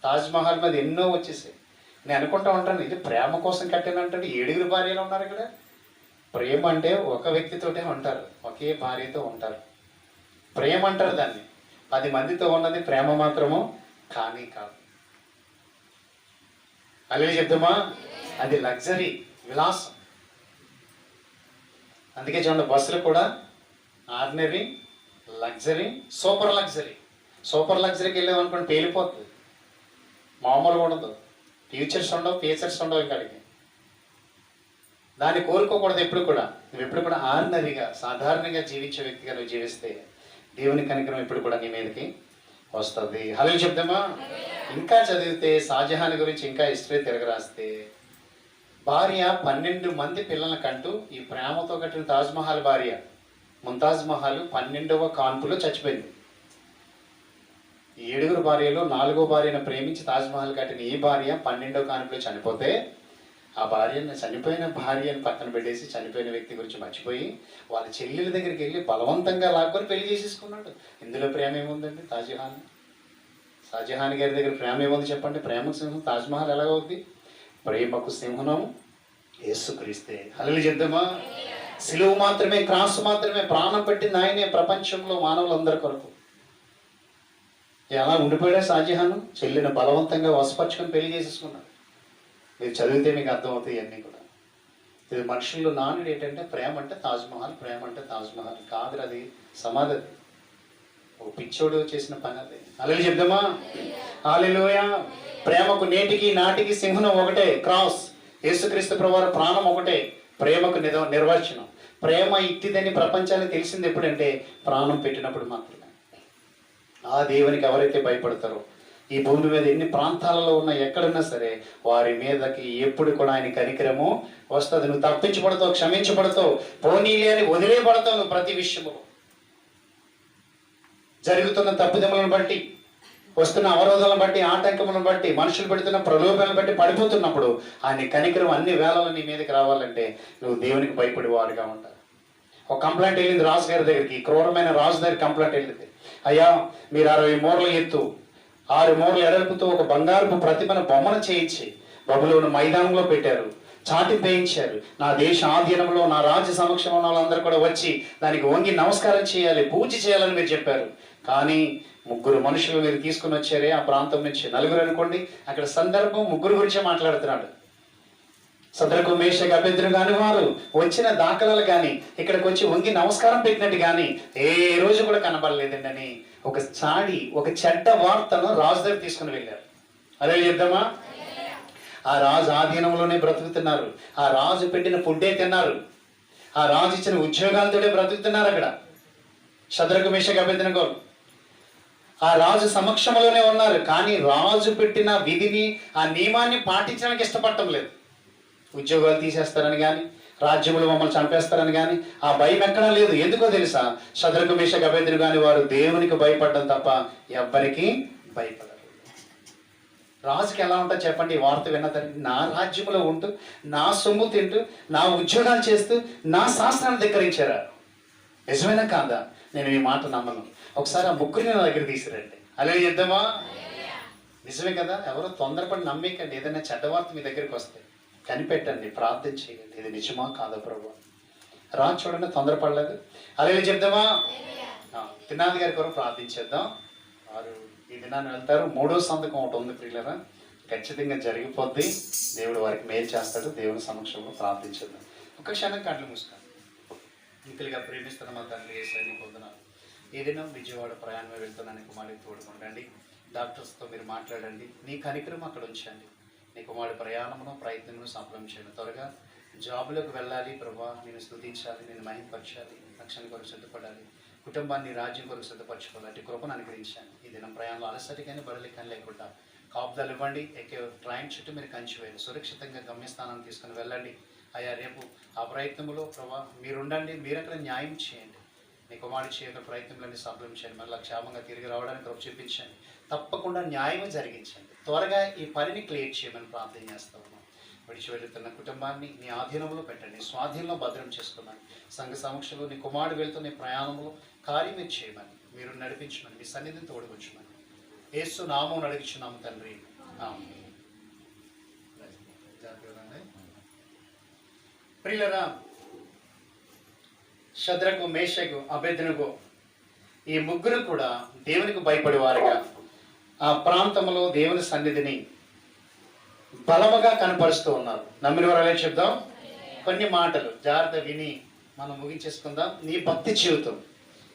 తాజ్మహల్ మీద ఎన్నో వచ్చేసాయి. నేను అనుకుంటా ఉంటాను, ఇది ప్రేమ కోసం కట్టానంటాడు, 7 భార్యలు ఉన్నారు ఇక్కడ. ప్రేమ అంటే ఒక వ్యక్తితోటే ఉంటారు, ఒకే భార్యతో ఉంటారు. ప్రేమ అంటారు దాన్ని. 10 మందితో ఉన్నది ప్రేమ మాత్రము కానీ కాదు. అలాగే చెప్తామా, అది లగ్జరీ, విలాసం. అందుకే చూడండి, బస్సులు కూడా ordinary, luxury, super luxury. Super లగ్జరీకి వెళ్ళామనుకోండి పేలిపోతుంది, మామూలుగా ఉండదు. ఫ్యూచర్స్ ఉండవు, ఫీచర్స్ ఉండవు ఇక్కడికి. దాన్ని కోరుకోకూడదు ఎప్పుడు కూడా. నువ్వు ఎప్పుడు కూడా ఆర్డినరీగా, సాధారణంగా జీవించే వ్యక్తిగా నువ్వు జీవిస్తే దేవుని కనికరం ఎప్పుడు కూడా నీ మీదకి వస్తుంది. హలో చెప్తామా. ఇంకా చదివితే షాజహాన్ గురించి ఇంకా హిస్టరీ తిరగరాస్తే, భార్య 12 మంది పిల్లల కంటూ ఈ ప్రేమతో కట్టిన తాజ్మహల్ భార్య ముంతాజ్ మహల్ 12వ కాన్పులో చచ్చిపోయింది. 7 భార్యలో 4వ భార్యను ప్రేమించి తాజ్మహల్ కట్టిన ఈ భార్య 12వ కాన్పులో చనిపోతే, ఆ భార్యను, చనిపోయిన భార్యను పక్కన పెట్టేసి చనిపోయిన వ్యక్తి గురించి మర్చిపోయి వాళ్ళ చెల్లెల దగ్గరికి వెళ్ళి బలవంతంగా లాక్కొని పెళ్లి చేసేసుకున్నాడు. ఇందులో ప్రేమ ఏముందండి? షాజహాన్ గారి దగ్గర ప్రేమ ఏముంది చెప్పండి? ప్రేమకు సింహం తాజ్మహల్ ఎలాగవుద్ది? ప్రేమకు సింహనం యేసుక్రీస్తే. హల్లెలూయా చెప్దామా. సిలువ మాత్రమే, క్రాస్ మాత్రమే, ప్రాణం పెట్టింది ఆయనే ప్రపంచంలో మానవులందరి కొరకు. ఎలా ఉండిపోయాడా షాజహాన్? చెల్లిని బలవంతంగా వశపరుచుకొని పెళ్లి చేసేసుకున్నాడు. మీరు చదివితే మీకు అర్థమవుతాయి ఇవన్నీ కూడా. ఇది మనుషుల్లో నానుడు ఏంటంటే ప్రేమ అంటే తాజ్మహల్, ప్రేమ అంటే తాజ్మహల్ కాదు, అది సమాధి. ఓ పిచ్చోడు చేసిన పని అది. హల్లెలూయా చెప్దామా. హల్లెలూయా. ప్రేమకు నేటికి నాటికి సింహనం ఒకటే, క్రాస్. యేసుక్రీస్తు ప్రభువారి ప్రాణం ఒకటే. ప్రేమకు నిర్వచనం. ప్రేమ ఇట్టిదని ప్రపంచానికి తెలిసింది ఎప్పుడంటే ప్రాణం పెట్టినప్పుడు మాత్రమే. ఆ దేవునికి ఎవరైతే భయపడతారో, ఈ భూమి మీద ఎన్ని ప్రాంతాలలో ఉన్నా ఎక్కడున్నా సరే వారి మీదకి ఎప్పుడు కూడా ఆయన కనికరము వస్తుంది. నువ్వు తప్పించబడతావు, క్షమించబడతావు, పోనీలే అని వదిలేయబడతావు. నువ్వు ప్రతి విషయము జరుగుతున్న తప్పిదములను బట్టి, వస్తున్న అవరోధాలను బట్టి, ఆటంకములను బట్టి, మనుషులు పెడుతున్న ప్రలోభాలను బట్టి పడిపోతున్నప్పుడు ఆయన కనికరం అన్ని వేళలు నీ మీదకి రావాలంటే నువ్వు దేవునికి భయపడి వాడుగా ఉంటావు. ఒక కంప్లైంట్ వెళ్ళింది రాజు గారి దగ్గరికి, క్రూరమైన రాజు దగ్గర కంప్లైంట్ వెళ్ళింది. అయ్యా, మీరు 60 మూరల ఎత్తు, 6 మూరల ఎడల్పుతో ఒక బంగారపు ప్రతిమను బొమ్మను చేయించి బబులోను మైదానంలో పెట్టారు, చాటి వేయించారు. నా దేశ ఆధీనంలో, నా రాజ్య సమక్షంలో వాళ్ళందరూ కూడా వచ్చి దానికి వంగి నమస్కారం చేయాలి, పూజ చేయాలని మీరు చెప్పారు. కానీ 3 మనుషులు మీరు తీసుకుని వచ్చారే ఆ ప్రాంతం నుంచి, 4 అనుకోండి. అక్కడ సందర్భం 3 గురించే మాట్లాడుతున్నాడు. సద్రకు మేషకు అబేద్నెగో కాని వారు వచ్చిన దాఖలాలు కానీ, ఇక్కడికి వచ్చి వంగి నమస్కారం పెట్టినట్టు కానీ ఏ రోజు కూడా కనబడలేదండి అని ఒక చెడ్డ వార్తను రాజు దగ్గర తీసుకుని వెళ్ళారు. అదే చెప్దామా. ఆ రాజు ఆధీనంలోనే బ్రతుకుతున్నారు, ఆ రాజు పెట్టిన ఫుడ్డే తిన్నారు, ఆ రాజు ఇచ్చిన ఉద్యోగాలతోనే బ్రతుకుతున్నారు. అక్కడ సద్రకు మేషకు అబేద్నెగో ఆ రాజు సమక్షంలోనే ఉన్నారు. కానీ రాజు పెట్టిన విధిని, ఆ నియమాన్ని పాటించడానికి ఇష్టపడటం లేదు. ఉద్యోగాలు తీసేస్తారని కానీ, రాజ్యములు మమ్మల్ని చంపేస్తారని కానీ ఆ భయం ఎక్కడా లేదు. ఎందుకో తెలుసా? సద్రకు మేషకు అబేద్నెగో కానీ వారు దేవునికి భయపడడం తప్ప ఎవ్వరికి భయపడరు. రాజుకి ఎలా ఉంటుంది చెప్పండి? ఈ వార్త విన్నదని నా రాజ్యంలో ఉంటూ, నా సొమ్ము తింటూ, నా ఉద్యోగాలు చేస్తూ నా శాస్త్రాన్ని ధిక్కరించారా? నిజమేనా కాదా? నేను ఈ మాట నమ్మను. ఒకసారి ఆ 3 నా దగ్గర తీసుకురండి. అలా చేద్దామా. నిజమే కదా. ఎవరో తొందరపడి నమ్మేకండి. ఏదైనా చెడ్డ వార్త మీ దగ్గరికి వస్తే కనిపెట్టండి, ప్రార్థన చేయండి, ఇది నిజమా కాదా ప్రభు. రాజు చూడండి తొందరపడలేదు. అలా చెప్దామా. తినాది గారి కొరకు ప్రార్థించేద్దాం. వారు ఈ దినాన్ని వెళ్తారు. 3వ సంతకం ఒకటి ఉంది ప్రియులరా, ఖచ్చితంగా జరిగిపోద్ది. దేవుడు వారికి మేలు చేస్తాడు. దేవుని సమక్షంలో ప్రార్థించేద్దాం. ఒక క్షణం కళ్ళు మూసుకోండి. ఇంకలుగా ప్రేమిస్తున్న మా తండ్రి యేసయ్యని పొందున్నాను. ఏదైనా విజయవాడ ప్రయాణమే వెళ్తున్నాను. కుమారుడికి తోడుకుండండి. డాక్టర్స్తో మీరు మాట్లాడండి. నీ కనికరం అక్కడ ఉంచండి. నీ కుమారుడి ప్రయాణమును, ప్రయత్నమును సఫలం చేయండి. త్వరగా జాబులకు వెళ్ళాలి ప్రభా. నేను స్తుతించాలి, నేను మహిమపరచాలి, రక్షణ కొరకు సిద్ధపడాలి, కుటుంబాన్ని రాజ్యం కొరకు సిద్ధపరచుకోవాలి. అటు కృపను అనుగ్రహించాను. ఈ దినం ప్రయాణంలో అలసటి కానీ బడలి కానీ లేకుండా కాపుదలు ఇవ్వండి. ఎక్కే ట్రైన్ చుట్టూ మీరు కంచి వేయాలి. సురక్షితంగా గమ్యస్థానాన్ని తీసుకుని వెళ్ళండి. అయ్యా, రేపు ఆ ప్రయత్నంలో ప్రభా మీరుండండి. మీరు అక్కడ న్యాయం చేయండి. నీ కుమారుడు చేయక ప్రయత్నంలన్నీ సఫలం చేయండి. మళ్ళీ క్షేమంగా తిరిగి రావడానికి కృప చూపించండి. తప్పకుండా న్యాయం జరిగించండి. త్వరగా ఈ పనిని క్లియర్ చేయమని ప్రార్థన చేస్తా ఉన్నాం. విడిచి వెళుతున్న కుటుంబాన్ని నీ ఆధీనంలో పెట్టండి, స్వాధీనంలో భద్రం చేసుకున్నాను. సంఘ సమక్షంలో నీ కుమారుడు వెళ్తున్న ఈ ప్రయాణంలో కార్యం చేయమని, మీరు నడిపించమని, మీ సన్నిధిని తోడుకొచ్చమని యేసు నామమున అడుగుచున్నాము తండ్రి. ఆమేన్. ప్రియులరా, షద్రకు, మేషకు, అబేద్నెగో ఈ ముగ్గురు కూడా దేవునికి భయపడేవారుగా ఆ ప్రాంతంలో దేవుని సన్నిధిని బలముగా కనపరుస్తూ ఉన్నారు. నమ్మిన వారు చెప్దాం. కొన్ని మాటలు జాగ్రత్త విని మనం ముగించేసుకుందాం. నీ భక్తి జీవితం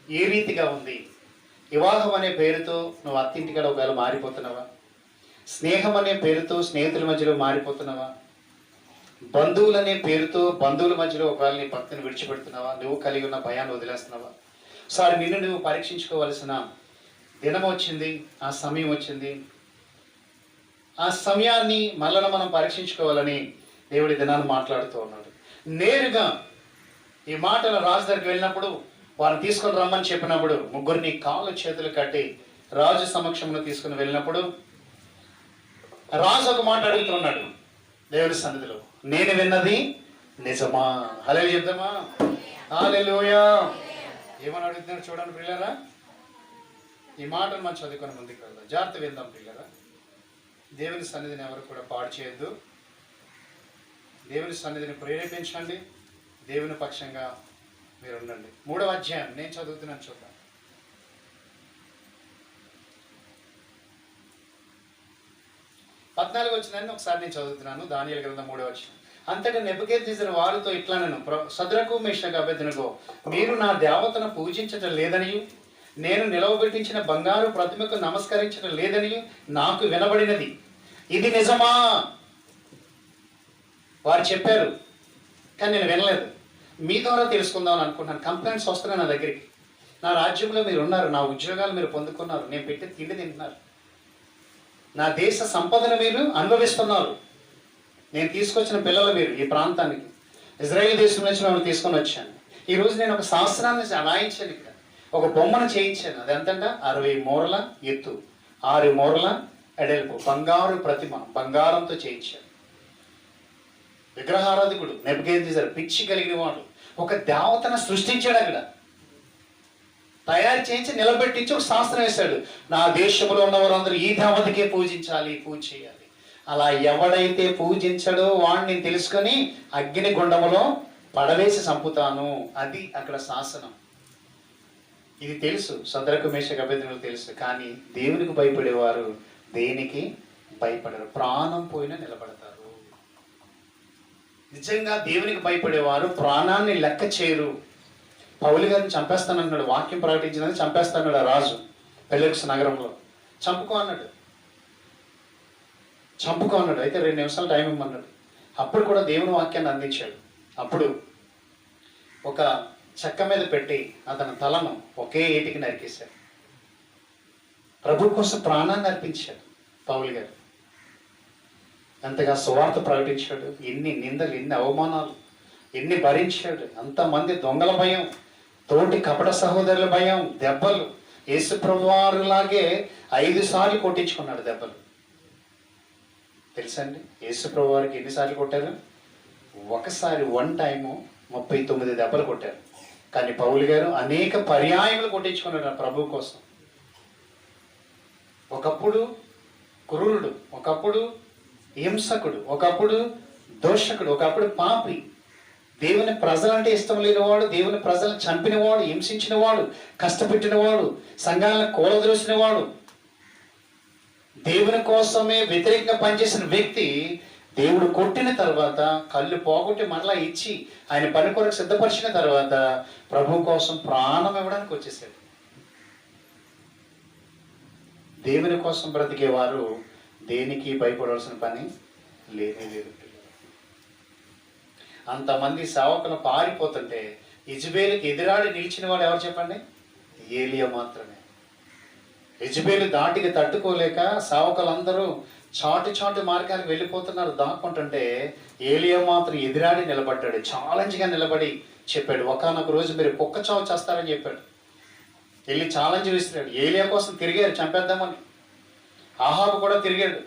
ఏ రీతిగా ఉంది? వివాహం అనే పేరుతో నువ్వు అత్తింటికడ ఒకవేళ మారిపోతున్నావా? స్నేహం అనే పేరుతో స్నేహితుల మధ్యలో మారిపోతున్నావా? బంధువులు అనే పేరుతో బంధువుల మధ్యలో ఒకవేళ నీ భక్తిని విడిచిపెడుతున్నావా? నువ్వు కలిగి ఉన్న భయాన్ని వదిలేస్తున్నావా? సార్, నిన్ను నువ్వు పరీక్షించుకోవాల్సిన దినం వచ్చింది, ఆ సమయం వచ్చింది. ఆ సమయాన్ని మళ్ళీ మనం పరీక్షించుకోవాలని దేవుడి దినాన్ని మాట్లాడుతూ ఉన్నాడు. నేరుగా ఈ మాటలు రాజు దగ్గరికి వెళ్ళినప్పుడు, వారిని తీసుకొని రమ్మని చెప్పినప్పుడు, ముగ్గురిని కాళ్ళు చేతులు కట్టి రాజు సమక్షంలో తీసుకుని వెళ్ళినప్పుడు రాజు ఒక మాట అడుగుతున్నాడు దేవుడి సన్నిధిలో, నేను విన్నది నిజమా? హల్లెలూయా చెప్దామా? హల్లెలూయా. ఏమని అడుగుతున్నాడు చూడండి ప్రియులారా. ఈ మాటను మనం చదువుకొని ముందుకు వెళ్దాం. జాగ్రత్త విందాం ప్రియులారా. దేవుని సన్నిధిని ఎవరు కూడా పాడు చేయొద్దు. దేవుని సన్నిధిని ప్రేరేపించండి. దేవుని పక్షంగా మీరు ఉండండి. 3వ అధ్యాయం నేను చదువుతున్నాను, చూద్దాం. పద్నాలుగు వచ్చినాన్ని ఒకసారి నేను చదువుతున్నాను. దానియేలు గ్రంథం 3వ అధ్యాయం. అంతటా నెబుకద్నెజరు వారితో ఇట్లనెను, షద్రకు, మేషకు, అబేద్నెగో, మీరు నా దేవతను పూజించటం లేదనియు నేను నిలవబెట్టించిన బంగారు ప్రతిమకు నమస్కరించడం లేదనియు నాకు వినబడినది. ఇది నిజమా? వారు చెప్పారు, కానీ నేను వినలేదు. మీ ద్వారా తెలుసుకుందామని అనుకుంటున్నాను. కంప్లైంట్స్ వస్తున్నాయి నా దగ్గరికి. నా రాజ్యంలో మీరు ఉన్నారు, నా ఉద్యోగాలు మీరు పొందుకున్నారు, నేను పెట్టి తిండి తింటున్నారు, నా దేశ సంపదను మీరు అనుభవిస్తున్నారు, నేను తీసుకొచ్చిన పిల్లలు మీరు ఈ ప్రాంతానికి ఇజ్రాయేల్ దేశం నుంచి నేను తీసుకొని వచ్చాను. ఈరోజు నేను ఒక శాస్త్రాన్ని రాయించాను, ఇక్కడ ఒక బొమ్మను చేయించాను. అది ఎంతంట? 60 మూరల ఎత్తు, 6 మూరల ఎడల్పు, బంగారు ప్రతిమ, బంగారంతో చేయించాడు. విగ్రహారాధికుడు నెబుకద్నెజరు, పిచ్చి కలిగిన వాడు, ఒక దేవతను సృష్టించాడు. అక్కడ తయారు చేయించి నిలబెట్టించి ఒక శాస్త్రం వేశాడు. నా దేశంలో ఉన్నవారందరూ ఈ దేవతకే పూజించాలి, పూజ చేయాలి. అలా ఎవడైతే పూజించడో వాడిని తెలుసుకొని అగ్ని గుండములో పడవేసి చంపుతాను. అది అక్కడ శాసనం. ఇది తెలుసు, షద్రకు, మేషకు, అబేద్నెగోకు తెలుసు. కానీ దేవునికి భయపడేవారు దేనికి భయపడరు, ప్రాణం పోయినా నిలబడతారు. నిజంగా దేవునికి భయపడేవారు ప్రాణాన్ని లెక్క చేయరు. పౌలు గారిని చంపేస్తానన్నాడు, వాక్యం ప్రకటించినది చంపేస్తాడు రాజు పెలెక్స్ నగరంలో. చంపుకో అన్నాడు. అయితే 2 నిమిషాలు టైం ఇమ్మన్నాడు. అప్పుడు కూడా దేవుని వాక్యాన్ని అందించాడు. అప్పుడు ఒక చెక్క మీద పెట్టి అతని తలను ఒకే ఏటికి నరికేశాడు. ప్రభు కోసం ప్రాణాన్ని అర్పించాడు పౌలు గారు. ఎంతగా సువార్త ప్రకటించాడు. ఎన్ని నిందలు, ఎన్ని అవమానాలు, ఎన్ని భరించాడు. అంతమంది దొంగల భయం, తోటి కపట సహోదరుల భయం, దెబ్బలు. యేసు ప్రభువారులాగే 5 సార్లు కొట్టించుకున్నాడు దెబ్బలు. తెలుసండి యేసు ప్రభువారికి ఎన్నిసార్లు కొట్టారు? ఒకసారి 1 టైము 39 దెబ్బలు కొట్టారు. కానీ పౌలు గారు అనేక పర్యాయములు కొట్టించుకున్నాడు ప్రభు కోసం. ఒకప్పుడు క్రూరుడు, ఒకప్పుడు హింసకుడు, ఒకప్పుడు దోషకుడు, ఒకప్పుడు పాపి, దేవుని ప్రజలంటే ఇష్టం లేనివాడు, దేవుని ప్రజలను చంపినవాడు, హింసించినవాడు, కష్టపెట్టినవాడు, సంఘాలను కూలదోసినవాడు, దేవుని కోసమే వ్యతిరేకంగా పనిచేసిన వ్యక్తి దేవుడు కొట్టిన తర్వాత కళ్ళు పోగొట్టి మరలా ఇచ్చి ఆయన పని కొరకు సిద్ధపరిచిన తర్వాత ప్రభు కోసం ప్రాణం ఇవ్వడానికి వచ్చేసాడు. దేవుని కోసం బ్రతికేవారు దేనికి భయపడవలసిన పని లేనే లేదు. అంతమంది సేవకులు పారిపోతుంటే యెజబేలుకి ఎదురాడి నిలిచిన వాడు ఎవరు చెప్పండి? ఏలియా మాత్రమే. యెజబేలు దాటికి తట్టుకోలేక సేవకులందరూ చాటు మార్గాలకు వెళ్ళిపోతున్నారు, దాక్కుంటుంటే ఏలియా మాత్రం ఎదురాడి నిలబడ్డాడు. ఛాలెంజ్గా నిలబడి చెప్పాడు, ఒకానొక రోజు మీరు కుక్క చావు చేస్తారని చెప్పాడు. వెళ్ళి ఛాలెంజ్ విసిరాడు. ఏలియా కోసం తిరిగారు చంపేద్దామని. ఆహాబు కూడా తిరిగాడు.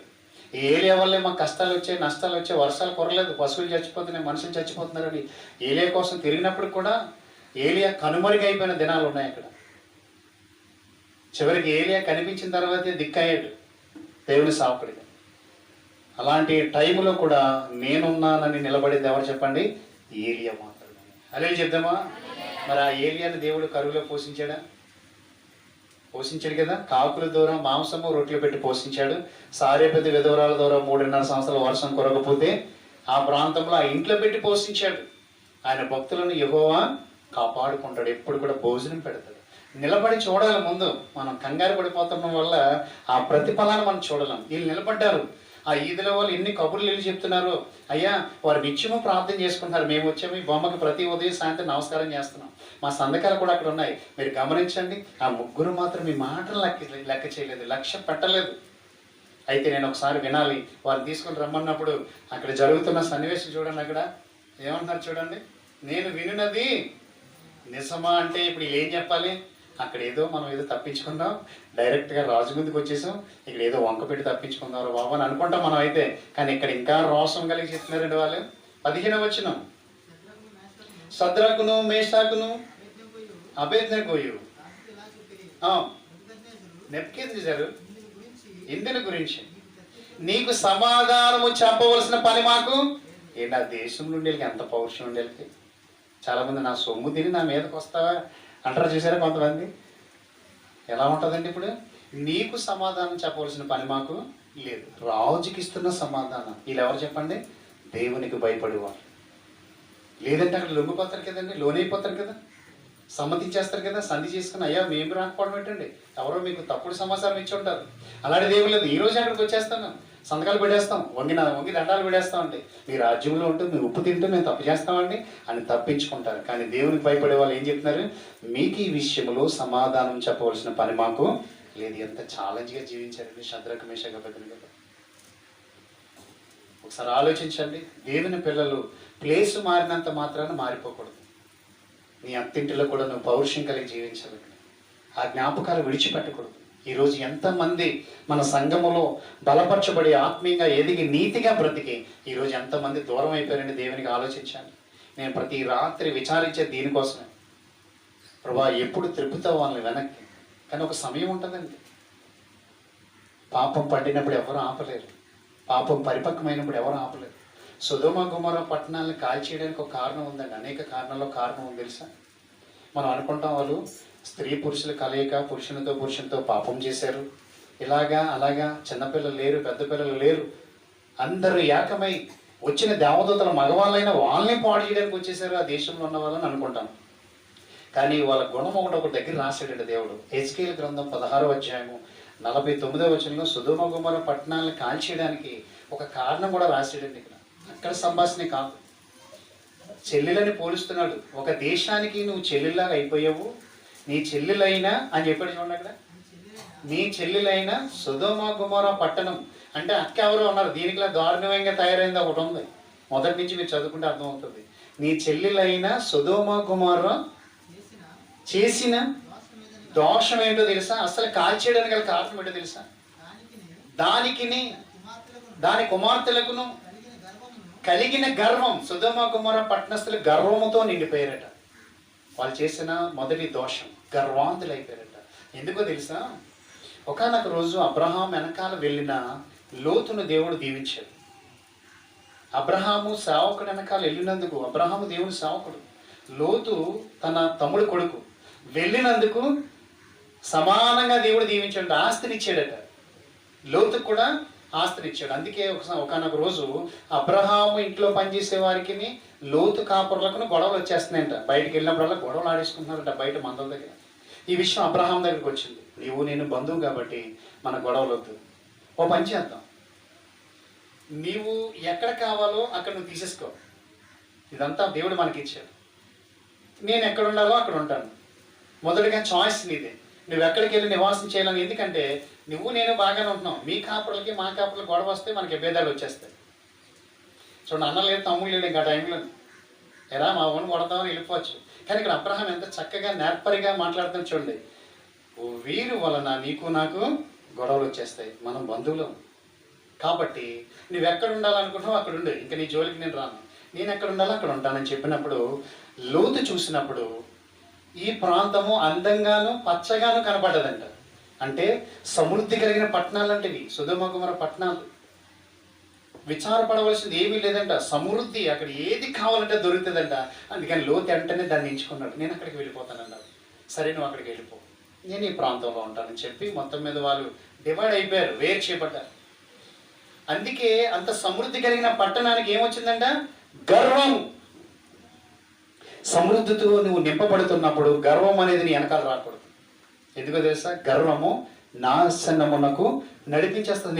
ఈ ఏలియా వల్లే మాకు కష్టాలు వచ్చాయి, నష్టాలు వచ్చాయి, వర్షాలు కొరలేదు, పశువులు చచ్చిపోతున్నాయి, మనుషులు చచ్చిపోతున్నారని ఏలియా కోసం తిరిగినప్పుడు కూడా ఏలియా కనుమరుగైపోయిన దినాలు ఉన్నాయి అక్కడ. చివరికి ఏలియా కనిపించిన తర్వాతే దిక్కయ్యాడు దేవుని సేవకుడిగా. అలాంటి టైంలో కూడా నేనున్నానని నిలబడింది ఎవరు చెప్పండి? ఏలియా మాత్రమే. అలా చెప్దామా? మరి ఆ ఏలియాని దేవుడు కరువులో పోషించాడా? పోషించాడు కదా. కాకుల ద్వారా మాంసము రొట్టెలు పెట్టి పోషించాడు. సారేపతి విధవరాల ద్వారా 3.5 సంవత్సరాల వర్షం కురగపోతే ఆ ప్రాంతంలో ఆ ఇంట్లో పెట్టి పోషించాడు. ఆయన భక్తులను యెహోవా కాపాడుకుంటాడు. ఎప్పుడు కూడా భోజనం పెడతాడు. నిలబడి చూడాలి. ముందు మనం కంగారు పడిపోతున్న వల్ల ఆ ప్రతిఫలాన్ని మనం చూడలేం. వీళ్ళు నిలబడ్డారు. ఆ ఈదుల వాళ్ళు ఎన్ని కబుర్లు వెళ్ళి చెప్తున్నారు. అయ్యా వారు నిత్యము ప్రార్థన చేసుకుంటున్నారు. మేము వచ్చాము ఈ బొమ్మకి ప్రతి ఉదయం సాయంత్రం నమస్కారం చేస్తున్నాం. మా సంతకాలు కూడా అక్కడ ఉన్నాయి. మీరు గమనించండి. ఆ ముగ్గురు మాత్రం మీ మాటలు లెక్క చేయలేదు, లక్ష్య పెట్టలేదు. అయితే నేను ఒకసారి వినాలి. వారిని తీసుకొని రమ్మన్నప్పుడు అక్కడ జరుగుతున్న సన్నివేశం చూడండి. అక్కడ ఏమంటున్నారు చూడండి. నేను వినున్నది నిజమా అంటే ఇప్పుడు వీళ్ళు ఏం చెప్పాలి? అక్కడ ఏదో మనం ఏదో తప్పించుకుందాం, డైరెక్ట్గా రాజు ముందుకు వచ్చేసాం, ఇక్కడ ఏదో వంక పెట్టి తప్పించుకుందాం బాబు అని అనుకుంటాం మనం అయితే. కానీ ఇక్కడ ఇంకా రోషం కలిగి చెప్తున్నారండి వాళ్ళు. 15వ వచనం, సద్రకును మేషాకును అబేద్నెగోయు నెబుకద్నెజరు ఇందుని గురించి నీకు సమాధానము చెప్పవలసిన పని మాకు. నా దేశం నుండి ఎంత పౌరుషం ఉండేకి. చాలామంది నా సొమ్ము తిని నా మీదకి వస్తావా అంటారు. చూసారా కొంతమంది. ఎలా ఉంటుందండి ఇప్పుడు? నీకు సమాధానం చెప్పవలసిన పని మాకు లేదు. రాజుకి ఇస్తున్న సమాధానం. వీళ్ళు ఎవరు చెప్పండి? దేవునికి భయపడేవారు. లేదంటే అక్కడ లొంగిపోతారు కదండి, లోనైపోతారు కదా, సమ్మతించేస్తారు కదా, సంధి చేసుకుని అయ్యా మేము రాకపోవడం ఏంటండి, ఎవరో మీకు తప్పుడు సమాచారం ఇచ్చి ఉంటారు. అలాంటిది ఏమి లేదు. ఈరోజు అక్కడికి వచ్చేస్తాను, సంతకాలు పెట్టేస్తాం, వంగి దండాలు పెట్టేస్తామండి. మీ రాజ్యంలో ఉంటూ మీ ఉప్పు తింటూ మేము తప్పు చేస్తామండి అని తప్పించుకుంటారు. కానీ దేవునికి భయపడే వాళ్ళు ఏం చెప్తున్నారు? మీకు ఈ విషయంలో సమాధానం చెప్పవలసిన పని మాకు లేదు. ఎంత ఛాలెంజ్గా జీవించారండి శద్రకు మేషకు అబేద్నెగో. ఒకసారి ఆలోచించండి. దేవుని పిల్లలు ప్లేస్ మారినంత మాత్రాన మారిపోకూడదు. నీ అత్తింటిలో కూడా నువ్వు పౌరుషం కలిగి జీవించాలి. ఆ జ్ఞాపకాలు విడిచిపెట్టకూడదు. ఈరోజు ఎంతమంది మన సంఘములో బలపరచబడి ఆత్మీయంగా ఎదిగి నీతిగా బ్రతికి ఈరోజు ఎంతమంది దూరం అయిపోయారండి దేవునికి. ఆలోచించాను. నేను ప్రతి రాత్రి విచారించే దీనికోసమే. ప్రభా ఎప్పుడు త్రిప్పుతావు వాళ్ళని వెనక్కి. కానీ ఒక సమయం ఉంటుందండి. పాపం పడినప్పుడు ఎవరు ఆపలేరు. పాపం పరిపక్వమైనప్పుడు ఎవరు ఆపలేరు. సొదొమ గొమొర్రా పట్టణాలను కాల్చేయడానికి ఒక కారణం ఉందండి. అనేక కారణాల్లో కారణం ఉంది తెలుసా? మనం అనుకుంటాం వాళ్ళు స్త్రీ పురుషుల కలయిక, పురుషునితో పాపం చేశారు, ఇలాగా అలాగా. చిన్నపిల్లలు లేరు, పెద్ద పిల్లలు లేరు, అందరూ ఏకమై వచ్చిన దేవదూతల మగవాళ్ళైన వాళ్ళని పాడు చేయడానికి వచ్చేసారు ఆ దేశంలో ఉన్న వాళ్ళని అనుకుంటాం. కానీ వాళ్ళ గుణం ఒక దగ్గర రాశాడండి దేవుడు. హెజ్కేలు గ్రంథం 16వ అధ్యాయము 49వ వచనంలో సొదొమ గొమొర్రా పట్టణాలను కాల్చేయడానికి ఒక కారణం కూడా రాశాడండి. అక్కడ సంభాషణ కాదు, చెల్లెలని పోలుస్తున్నాడు. ఒక దేశానికి నువ్వు చెల్లెల్లాగా అయిపోయావు, నీ చెల్లెలైనా అని చెప్పాడు చూడండి. అక్కడ నీ చెల్లెలైనా సొదొమ గొమొర్రా పట్టణం అంటే అక్క ఎవరో ఉన్నారు. దీనికిలా దారుణంగా తయారైంది ఒకటి ఉంది. మొదటి నుంచి మీరు చదువుకుంటే అర్థమవుతుంది. నీ చెల్లెలైన సొదొమ గొమొర్రా చేసిన దోషం ఏంటో తెలుసా? అసలు కాల్చేయడానికి గల కారణం ఏంటో తెలుసా? దాని కుమార్తెలకును కలిగిన గర్వం. సొదొమ గొమొర్రా పట్టణస్థులు గర్వముతో నిండిపోయారట. వాళ్ళు చేసిన మొదటి దోషం, గర్వాంతులు అయిపోయారట. ఎందుకో తెలుసా? ఒకానొక రోజు అబ్రహాం వెనకాల వెళ్ళిన లోతును దేవుడు దీవించాడు. అబ్రహాము సేవకుడు వెనకాల వెళ్ళినందుకు, అబ్రహాము దేవుని సేవకుడు, లోతు తన తమ్ముడు కొడుకు వెళ్ళినందుకు సమానంగా దేవుడు దీవించాడు. ఆస్తినిచ్చాడట. లోతుకు కూడా ఆస్తినిచ్చాడు. అందుకే ఒకనొక రోజు అబ్రహాము ఇంట్లో పనిచేసే వారికి లోతు కాపురులకు గొడవలు వచ్చేస్తున్నాయంట. బయటికి వెళ్ళినప్పుడల్లా గొడవలు ఆడేసుకుంటున్నారంట బయట మందల దగ్గర. ఈ విషయం అబ్రహాం దగ్గరికి వచ్చింది. నీవు నేను బంధువు కాబట్టి మన గొడవలు వద్దు, ఓ పని చేద్దాం, నీవు ఎక్కడ కావాలో అక్కడ నువ్వు తీసేసుకో, ఇదంతా దేవుడు మనకి ఇచ్చాడు, నేను ఎక్కడ ఉండాలో అక్కడ ఉంటాను. మొదటిగా చాయిస్ నీదే, నువ్వు ఎక్కడికి వెళ్ళి నివాసం చేయాలని. ఎందుకంటే నువ్వు నేను బాగానే ఉంటున్నావు, మీ కాపులకి మా కాపులకి గొడవ వస్తే మనకి భేదాలు వచ్చేస్తాయి. చూడండి, అన్న లేదు తమ్ముడు లేడు ఇంకా టైంలో, ఎలా మా ఊరిని కొడతామని వెళ్ళిపోవచ్చు. కానీ ఇక్కడ అబ్రహాం ఎంత చక్కగా నేర్పరిగా మాట్లాడుతాం చూడండి. వీరు వలన నీకు నాకు గొడవలు వచ్చేస్తాయి, మనం బంధువులు కాబట్టి నువ్వు ఎక్కడ ఉండాలనుకుంటున్నావు అక్కడ ఉండు, ఇంకా నీ జోలికి నేను రాను, నేను ఎక్కడ ఉండాలో అక్కడ ఉంటానని చెప్పినప్పుడు లోతు చూసినప్పుడు ఈ ప్రాంతము అందంగాను పచ్చగాను కనపడ్డదంట. అంటే సమృద్ధి కలిగిన పట్టణాలు అంటే ఇవి సొదొమ గొమొర్రా పట్టణాలు. విచారపడవలసింది ఏమీ లేదంట. సమృద్ధి అక్కడ ఏది కావాలంటే దొరుకుతుందంట. అందుకని లోతు వెంటనే దాన్ని ఎంచుకున్నాడు. నేను అక్కడికి వెళ్ళిపోతానన్నాడు. సరే నువ్వు అక్కడికి వెళ్ళిపో, నేను ఈ ప్రాంతంలో ఉంటానని చెప్పి మొత్తం మీద వాళ్ళు డివైడ్ అయిపోయారు, వేరు చేపట్టారు. అందుకే అంత సమృద్ధి కలిగిన పట్టణానికి ఏమొచ్చిందంట? గర్వం. సమృద్ధితో నువ్వు నింపబడుతున్నప్పుడు గర్వం అనేది నీ వెనకాల రాకూడదు. ఎందుకో తెలుసా? గర్వము నాశనమునకు నడిపించేస్తుంది.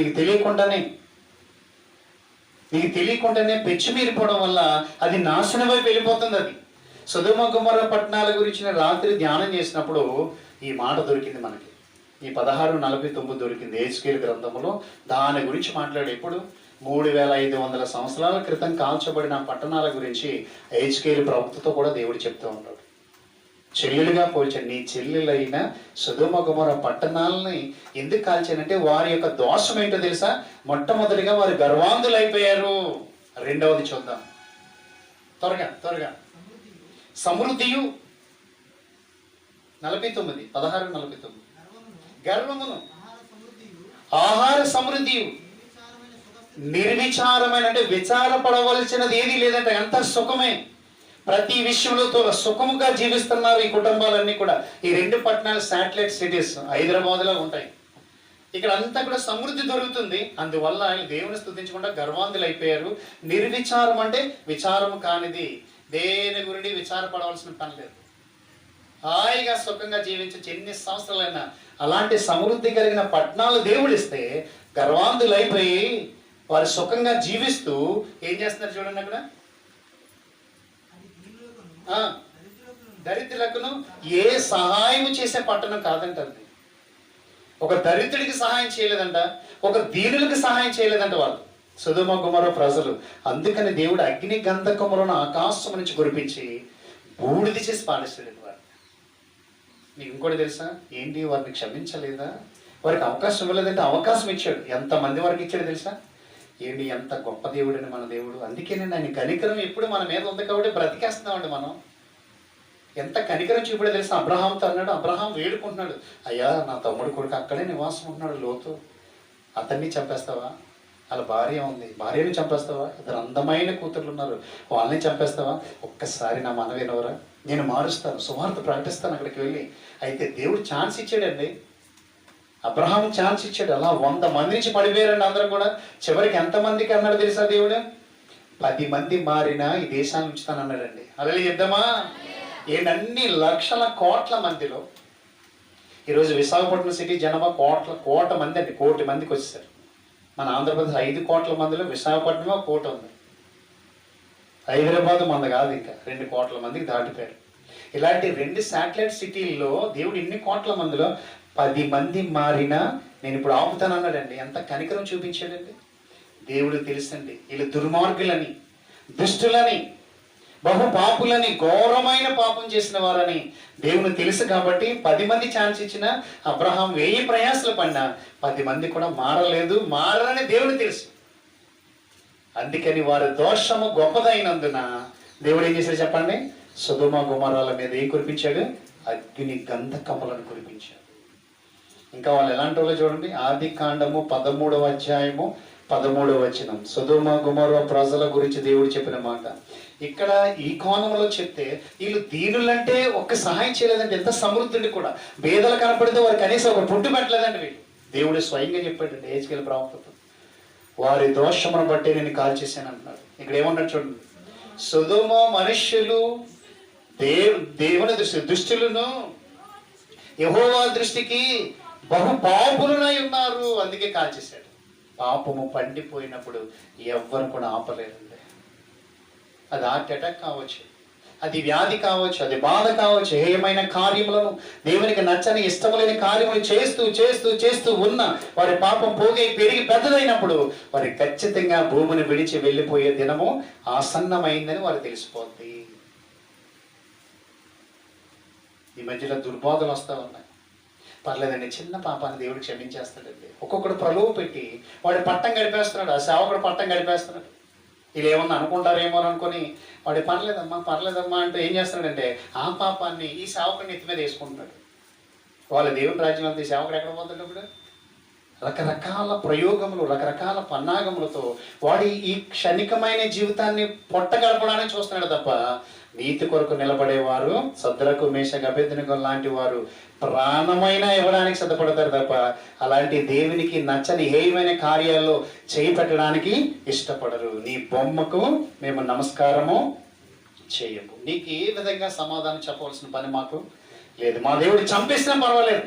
నీకు తెలియకుండానే పెచ్చిమీరిపోవడం వల్ల అది నాశనం వైపు వెళ్ళిపోతుంది. అది సొదొమ గొమొర్రా పట్టణాల గురించి రాత్రి ధ్యానం చేసినప్పుడు ఈ మాట దొరికింది మనకి. ఈ 16:49 దొరికింది హెజ్కేలు గ్రంథంలో. దాని గురించి మాట్లాడు. ఇప్పుడు 3500 సంవత్సరాల క్రితం కాల్చబడిన పట్టణాల గురించి హెజ్కేలు ప్రవక్తతో కూడా దేవుడు చెప్తూ ఉన్నాడు. చెల్లెలుగా పోల్చాడు. నీ చెల్లెలైన సొదొమ గొమొర్రా పట్టణాలని ఎందుకు కాల్చానంటే వారి యొక్క దోషం ఏంటో తెలుసా? మొట్టమొదటిగా వారు గర్వాంధులు అయిపోయారు. రెండవది చూద్దాం త్వరగా. సమృద్ధియు 16:49 గర్వమును, ఆహార సమృద్ధియు, నిర్విచారమైన అంటే విచారపడవలసినది ఏది లేదంటే అంత సుఖమే. ప్రతి విషయంలో సుఖముగా జీవిస్తున్నారు ఈ కుటుంబాలన్నీ కూడా. ఈ 2 పట్టణాలు శాటిలైట్ సిటీస్ హైదరాబాద్లో ఉంటాయి. ఇక్కడ అంతా కూడా సమృద్ధి దొరుకుతుంది. అందువల్ల ఆయన దేవుని స్తుతించకుండా గర్వాంధులు అయిపోయారు. నిర్విచారం అంటే విచారం కానిది, దేని గురించి విచారపడవలసిన పని లేదు. హాయిగా సుఖంగా జీవించచ్చు ఎన్ని సంవత్సరాలైనా. అలాంటి సమృద్ధి కలిగిన పట్టణాలు దేవుడిస్తే గర్వాంధులు అయిపోయి వారు సుఖంగా జీవిస్తూ ఏం చేస్తున్నారు చూడండి. అక్కడ దరిద్రులకును ఏ సహాయం చేసే పట్టణం కాదంట. ఒక దరిద్రుడికి సహాయం చేయలేదంట, ఒక దీనులకు సహాయం చేయలేదంట వాళ్ళు సొదొమ గొమొర్రా ప్రజలు. అందుకని దేవుడు అగ్ని గంధకములను ఆకాశం నుంచి కురిపించి బూడిద చేసి పాడేస్తాడు వారు. మీకు ఇంకోటి తెలుసా? ఏంటి, వారిని క్షమించలేదా? వారికి అవకాశం ఇవ్వలేదంటే అవకాశం ఇచ్చాడు. ఎంతమంది వారికి ఇచ్చాడు తెలుసా? ఏంటి, ఎంత గొప్ప దేవుడని మన దేవుడు. అందుకేనండి ఆయన కనికరం ఎప్పుడు మన మీద ఉంది కాబట్టి బ్రతికేస్తున్నామండి మనం. ఎంత కనికరం చూపడే తెలుసా? అబ్రహాంతో అన్నాడు. అబ్రహాం వేడుకుంటున్నాడు, అయ్యా నా తమ్ముడు కొడుకు అక్కడే నివాసం ఉంటున్నాడు లోతు, అతన్ని చంపేస్తావా? వాళ్ళ భార్య ఉంది, భార్యని చంపేస్తావా? ఇద్దరు అందమైన కూతుర్లు ఉన్నారు, వాళ్ళని చంపేస్తావా? ఒక్కసారి నా మనవి వినవరా, నేను మారుస్తాను, సువార్త ప్రకటిస్తాను అక్కడికి వెళ్ళి. అయితే దేవుడు ఛాన్స్ ఇచ్చాడండి. అబ్రహాం ఛాన్స్ ఇచ్చాడు. అలా 100 మంది నుంచి పడిపోయారండి అందరూ కూడా. చివరికి ఎంతమందికి అన్నాడు తెలుసా దేవుడు? 10 మంది మారినా ఈ దేశాన్ని ఉంచుతానన్నాడండి. అలా చెప్దామా? ఏంటన్ని లక్షల కోట్ల మందిలో ఈరోజు విశాఖపట్నం సిటీ జనాభా కోట మంది అండి, 1 కోటి మందికి వచ్చేసారు. మన ఆంధ్రప్రదేశ్ 5 కోట్ల మందిలో విశాఖపట్నమే 1 కోటి ఉంది. హైదరాబాద్ మంది కాదు, ఇంకా 2 కోట్ల మందికి దాటిపోయారు. ఇలాంటి 2 శాటిలైట్ సిటీల్లో దేవుడు ఇన్ని కోట్ల మందిలో 10 మంది మారినా నేను ఇప్పుడు ఆపుతానన్నాడండి. ఎంత కనికరం చూపించాడండి దేవుడు. తెలుసండి వీళ్ళు దుర్మార్గులని, దుష్టులని, బహు పాపులని, ఘోరమైన పాపం చేసిన వారని దేవుని తెలుసు కాబట్టి 10 మంది ఛాన్స్ ఇచ్చిన అబ్రహాం 1000 ప్రయాసాలు పడినా 10 మంది కూడా మారని దేవుని తెలుసు. అందుకని వారి దోషము గొప్పదైనందున దేవుడు ఏం చేశాడు చెప్పండి? సొదొమ గొమొర్రాల మీద ఏం కురిపించాడు? అగ్ని గంధకములను కురిపించాడు. ఇంకా వాళ్ళు ఎలాంటి వాళ్ళు చూడండి. ఆదికాండము 13వ అధ్యాయము 13వ వచనం సొదొమ గొమొర్రా ప్రజల గురించి దేవుడు చెప్పిన మాట. ఇక్కడ ఈ కోణంలో చెప్తే వీళ్ళు దీనులంటే ఒక్క సహాయం చేయలేదంటే ఎంత సమృద్ధుడి కూడా. పేదలు కనపడితే వారు కనీసం ఒక పుట్టు పెట్టలేదండి వీళ్ళు. దేవుడు స్వయంగా చెప్పాడండి హెజ్కేలు ప్రవక్తతో, వారి దోషమును బట్టి నేను కాల్చేసాను అంటున్నాడు. ఇక్కడ ఏమన్నాడు చూడండి, సొదొమ మనుష్యులు దేవుని దుష్టులను యెహోవా దృష్టికి బహు పాపులనై ఉన్నారు, అందుకే కాల్చేశాడు. పాపము పండిపోయినప్పుడు ఎవ్వరు కూడా ఆపలేరండి. అది హార్ట్ అటాక్ కావచ్చు, అది వ్యాధి కావచ్చు, అది బాధ కావచ్చు. ఏమైన కార్యములను, దేవునికి నచ్చని ఇష్టం లేని కార్యములు చేస్తూ చేస్తూ చేస్తూ ఉన్న వారి పాపం పోగి పెరిగి పెద్దదైనప్పుడు వారి ఖచ్చితంగా భూమిని విడిచి వెళ్ళిపోయే దినము ఆసన్నమైందని వారు తెలిసిపోద్ది. ఈ మధ్యలో దుర్బోధలు వస్తూ ఉన్నాయి. పర్లేదండి, చిన్న పాపాన్ని దేవుడు క్షమించేస్తాడండి. ఒక్కొక్కడు ప్రలోభ పెట్టి వాడు పట్టం గడిపేస్తున్నాడు, ఆ సేవకుడు పట్టం గడిపేస్తున్నాడు. వీళ్ళు ఏమన్నా అనుకుంటారేమో అనుకుని వాడు పర్లేదమ్మా అంటే ఏం చేస్తున్నాడంటే ఆ పాపాన్ని ఈ సేవకుడిని ఎత్తి మీద వేసుకుంటున్నాడు. వాళ్ళ దేవుని రాజ్యం అంతా ఈ సేవకుడు ఎక్కడ పోతాడు ఇప్పుడు? రకరకాల ప్రయోగములు, రకరకాల పన్నాగములతో వాడి ఈ క్షణికమైన జీవితాన్ని పొట్టగడపడానికి చూస్తున్నాడు తప్ప, నీతి కొరకు నిలబడేవారు సద్రకు మేషకు అబేద్నెగో లాంటి వారు ప్రాణమైనా ఇవ్వడానికి సిద్ధపడతారు తప్ప, అలాంటి దేవునికి నచ్చని హేయమైన కార్యాల్లో చేయి పెట్టడానికి ఇష్టపడరు. నీ బొమ్మకు మేము నమస్కారము చేయము. నీకు ఏ విధంగా సమాధానం చెప్పవలసిన పని మాకు లేదు. మా దేవుడు చంపేసినా పర్వాలేదు.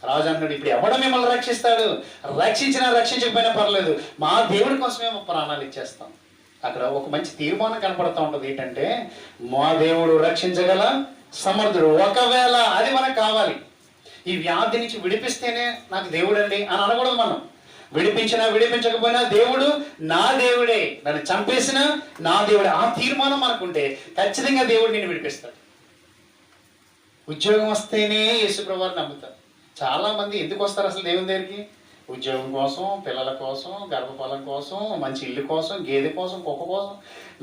రాజు అన్నాడు, ఇప్పుడు ఎవడు మిమ్మల్ని రక్షిస్తాడు? రక్షించినా రక్షించకపోయినా పర్లేదు, మా దేవుడి కోసమే ప్రాణాలు ఇచ్చేస్తాం. అక్కడ ఒక మంచి తీర్మానం కనపడుతూ ఉంటుంది. ఏంటంటే, మా దేవుడు రక్షించగల సమర్థుడు. ఒకవేళ అది మనకు కావాలి, ఈ వ్యాధి నుంచి విడిపిస్తేనే నాకు దేవుడు అండి అని అనకూడదు. మనం విడిపించినా విడిపించకపోయినా దేవుడు నా దేవుడే, నన్ను చంపేసినా నా దేవుడే. ఆ తీర్మానం మనకుంటే ఖచ్చితంగా దేవుడు నేను విడిపిస్తాడు. ఉద్యోగం వస్తేనే యేసుప్రభువుని నమ్ముతారు. చాలా మంది ఎందుకు వస్తారు అసలు దేవుని దగ్గరికి? ఉద్యోగం కోసం, పిల్లల కోసం, గర్భఫలం కోసం, మంచి ఇల్లు కోసం, గేదె కోసం, కుక్క కోసం,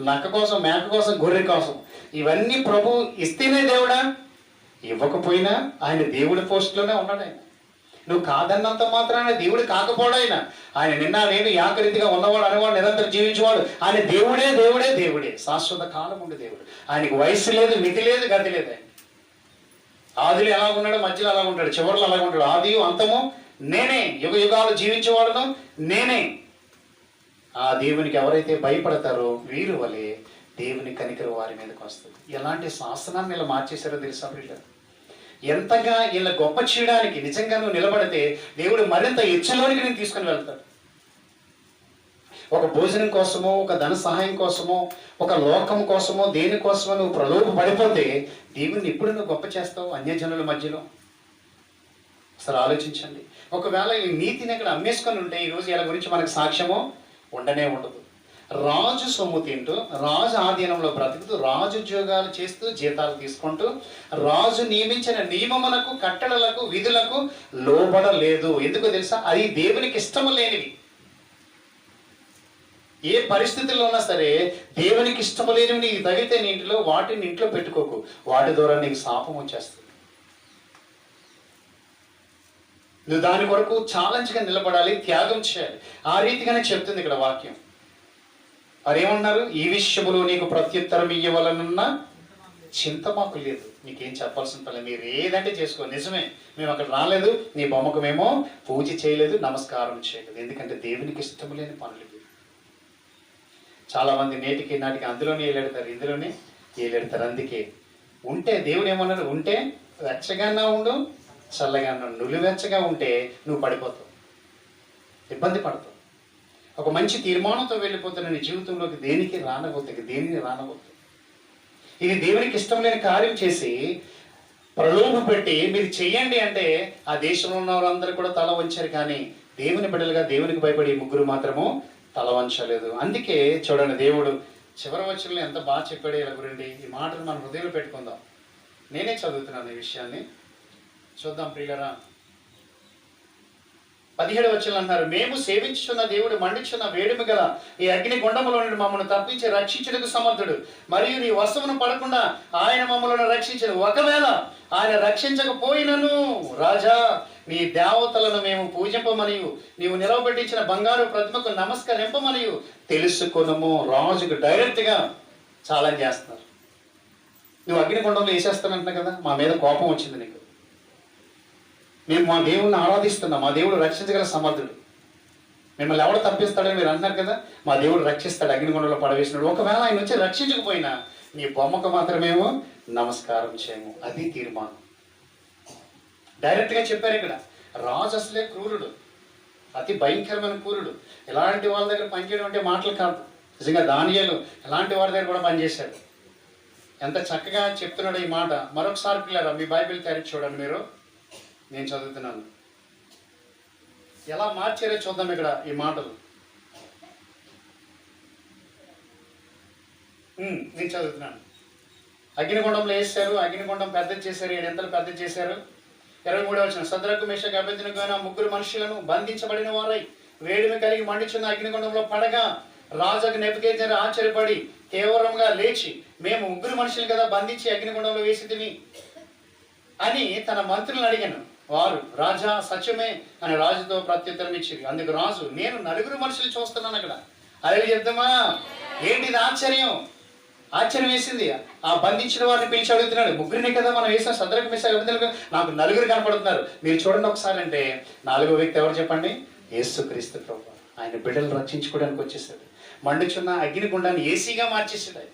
నక్క కోసం, మేక కోసం, గొర్రె కోసం. ఇవన్నీ ప్రభు ఇస్తేనే దేవుడా? ఇవ్వకపోయినా ఆయన దేవుడి పోస్టులోనే ఉన్నాడు. ఆయన నువ్వు కాదన్నంత మాత్రాన దేవుడు కాకపోవడం. ఆయన నిన్న నేను యాకరీతిగా ఉన్నవాడు అనేవాడు, నిరంతరం జీవించేవాడు. ఆయన దేవుడే దేవుడే దేవుడే, శాశ్వత కాలం ఉండే దేవుడు. ఆయనకు వయసు లేదు, మితి లేదు, గతి లేదు. ఆయన ఆదిలో ఎలా ఉన్నాడు, మధ్యలో అలా ఉంటాడు, చివరిలో అలాగ ఉంటాడు. ఆదియు అంతము నేనే, యుగ యుగాలు జీవించేవాడును నేనే. ఆ దేవునికి ఎవరైతే భయపడతారో వీరు వలె దేవుని కనికరు వారి మీదకి వస్తుంది. ఎలాంటి శాసనాన్ని ఇలా మార్చేశారో తెలుసా బిడ్డ? ఎంతగా ఇలా గొప్ప చేయడానికి నిజంగా నువ్వు నిలబడితే దేవుడు మరింత ఎచ్చులోనికి నేను తీసుకుని వెళ్తాడు. ఒక భోజనం కోసమో, ఒక ధన సహాయం కోసమో, ఒక లోకం కోసమో, దేనికోసమో నువ్వు ప్రలోభ పడిపోతే దేవుడిని ఎప్పుడు నువ్వు గొప్ప చేస్తావు అన్యజనుల మధ్యలో? అసలు ఆలోచించండి. ఒకవేళ ఈ నీతిని అక్కడ అమ్మేసుకొని ఉంటే ఈరోజు ఇలా గురించి మనకు సాక్ష్యమో ఉండనే ఉండదు. రాజు సొమ్ము తింటూ, రాజు ఆధీనంలో బ్రతుకుతూ, రాజు ఉద్యోగాలు చేస్తూ, జీతాలు తీసుకుంటూ, రాజు నియమించిన నియమములకు, కట్టడలకు, విధులకు లోబడలేదు. ఎందుకో తెలుసా? అది దేవునికి ఇష్టము లేనివి. ఏ పరిస్థితుల్లో ఉన్నా సరే దేవునికి ఇష్టము లేనివి నీకు తగిలితే నీ ఇంట్లో వాటిని ఇంట్లో పెట్టుకోకు. వాటి ద్వారా నీకు శాపం వచ్చేస్తుంది. నువ్వు దాని కొరకు ఛాలెంజ్గా నిలబడాలి, త్యాగం చేయాలి. ఆ రీతిగానే చెప్తుంది ఇక్కడ వాక్యం. వారేమన్నారు? ఈ విషయములో నీకు ప్రత్యుత్తరం ఇయ్యవలనున్న చింత మాకు లేదు. నీకేం చెప్పాల్సిన పని, మీరు ఏదంటే చేసుకో. నిజమే, మేము అక్కడ రాలేదు, నీ బొమ్మకు మేము పూజ చేయలేదు, నమస్కారం చేయలేదు. ఎందుకంటే దేవునికి ఇష్టం లేని పనులు. చాలా మంది నేటికి నాటికి అందులోనే ఏలెడతారు, ఇందులోనే ఏలెడతారు. అందుకే ఉంటే దేవుడు ఏమన్నాడు? ఉంటే వెచ్చగానే ఉండు, చల్లగా ఉండు. నువ్వు వెచ్చగా ఉంటే నువ్వు పడిపోతావు, ఇబ్బంది పడతావు. ఒక మంచి తీర్మానంతో వెళ్ళిపోతున్న నీ జీవితంలోకి దేనికి రానబోతుంది, దేనిని రానబోతుంది. ఇది దేవునికి ఇష్టం లేని కార్యం చేసి ప్రలోభ పెట్టి మీరు చెయ్యండి అంటే ఆ దేశంలో ఉన్న వారందరూ కూడా తల వంచారు. కానీ దేవుని బిడ్డలుగా దేవునికి భయపడి ముగ్గురు మాత్రము తల వంచలేదు. అందుకే చూడండి, దేవుడు చివరి వచనంలో ఎంత బాగా చెప్పాడు ఇలా గురించి. ఈ మాటను మన హృదయంలో పెట్టుకుందాం. నేనే చదువుతున్నాను ఈ విషయాన్ని, చూద్దాం ప్రియులరా. 17వ వచనం అంటారు, మేము సేవించుచున్న దేవుడు మండించున్న వేడిమి గల ఈ అగ్ని గుండములో నుండి మమ్మల్ని తప్పించి రక్షించుటకు సమర్థుడు. మరియు నీ వశమును పడకుండా ఆయన మమ్మల్ని రక్షించడు. ఒకవేళ ఆయన రక్షించకపోయినను రాజా, నీ దేవతలను మేము పూజింపమనియు నీవు నిలవబెట్టించిన బంగారు ప్రతిమకు నమస్కరింపమనియు తెలుసుకొనుము. రాజుకు డైరెక్ట్గా ఛాలెంజ్ చేస్తున్నారు. నువ్వు అగ్నిగుండంలో వేసేస్తానంటున్నా కదా, మా మీద కోపం వచ్చింది నీకు. మేము మా దేవుణ్ణి ఆరాధిస్తున్నాం, మా దేవుడు రక్షించగల సమర్థుడు. మిమ్మల్ని ఎవడు తప్పిస్తాడని మీరు అంటున్నారు కదా, మా దేవుడు రక్షిస్తాడు, అగ్నిగుండంలో పడవేసినాడు. ఒకవేళ ఆయన వచ్చి రక్షించకపోయినా నీ బొమ్మకు మాత్రమేమో నమస్కారం చేయము. అది తీర్మానం. డైరెక్ట్గా చెప్పారు ఇక్కడ. రాజు అసలే క్రూరుడు, అతి భయంకరమైన క్రూరుడు. ఇలాంటి వాళ్ళ దగ్గర పనిచేయడం అంటే మాటలు కాదు. నిజంగా దానియేలు ఇలాంటి వారి దగ్గర కూడా పనిచేశాడు. ఎంత చక్కగా చెప్తున్నాడు ఈ మాట. మరొకసారి పిల్లరా మీ బైబిల్ తెరిచి చూడండి. మీరు, నేను చదువుతున్నాను, ఎలా మార్చారో చూద్దాం ఇక్కడ ఈ మాటలు. నేను చదువుతున్నాను. అగ్నిగుండంలో వేసారు, అగ్నిగుండం పెద్దది చేశారు, 7 ఎంతలు పెద్దది చేశారు. 23వ వచనం, సద్రకు మేషకు అబేద్నెగో ముగ్గురు మనుషులను బంధించబడిన వారై వేడిమి కలిగి మండుచున్న అగ్నిగుండంలో పడగా రాజుకు నెబుకద్నెజరు ఆశ్చర్యపడి తీవ్రంగా లేచి, మేము ముగ్గురు మనుషులు కదా బంధించి అగ్నిగుండంలో వేసితిమి అని తన మంత్రులను అడిగాను. వారు రాజా సత్యమే అని రాజుతో ప్రత్యుత్తరం ఇచ్చింది. అందుకు రాజు, నేను నలుగురు మనుషులు చూస్తున్నాను అక్కడ. అదే చెప్తామా, ఏంటిది ఆశ్చర్యం? ఆశ్చర్యం వేసింది. ఆ బంధించిన వారిని పిలిచి అడుగుతున్నాడు, ముగ్గురిని కదా మనం వేసిన సదరకు మిస్ అడుగుతున్నారు, నాకు నలుగురు కనపడుతున్నారు, మీరు చూడండి ఒకసారి అంటే, నాలుగో వ్యక్తి ఎవరు చెప్పండి? యేసుక్రీస్తు ప్రభువు. ఆయన బిడ్డలు రక్షించుకోవడానికి వచ్చేసాడు. మండుచున్న అగ్నిగుండాన్ని ఏసీగా మార్చేసాడు ఆయన.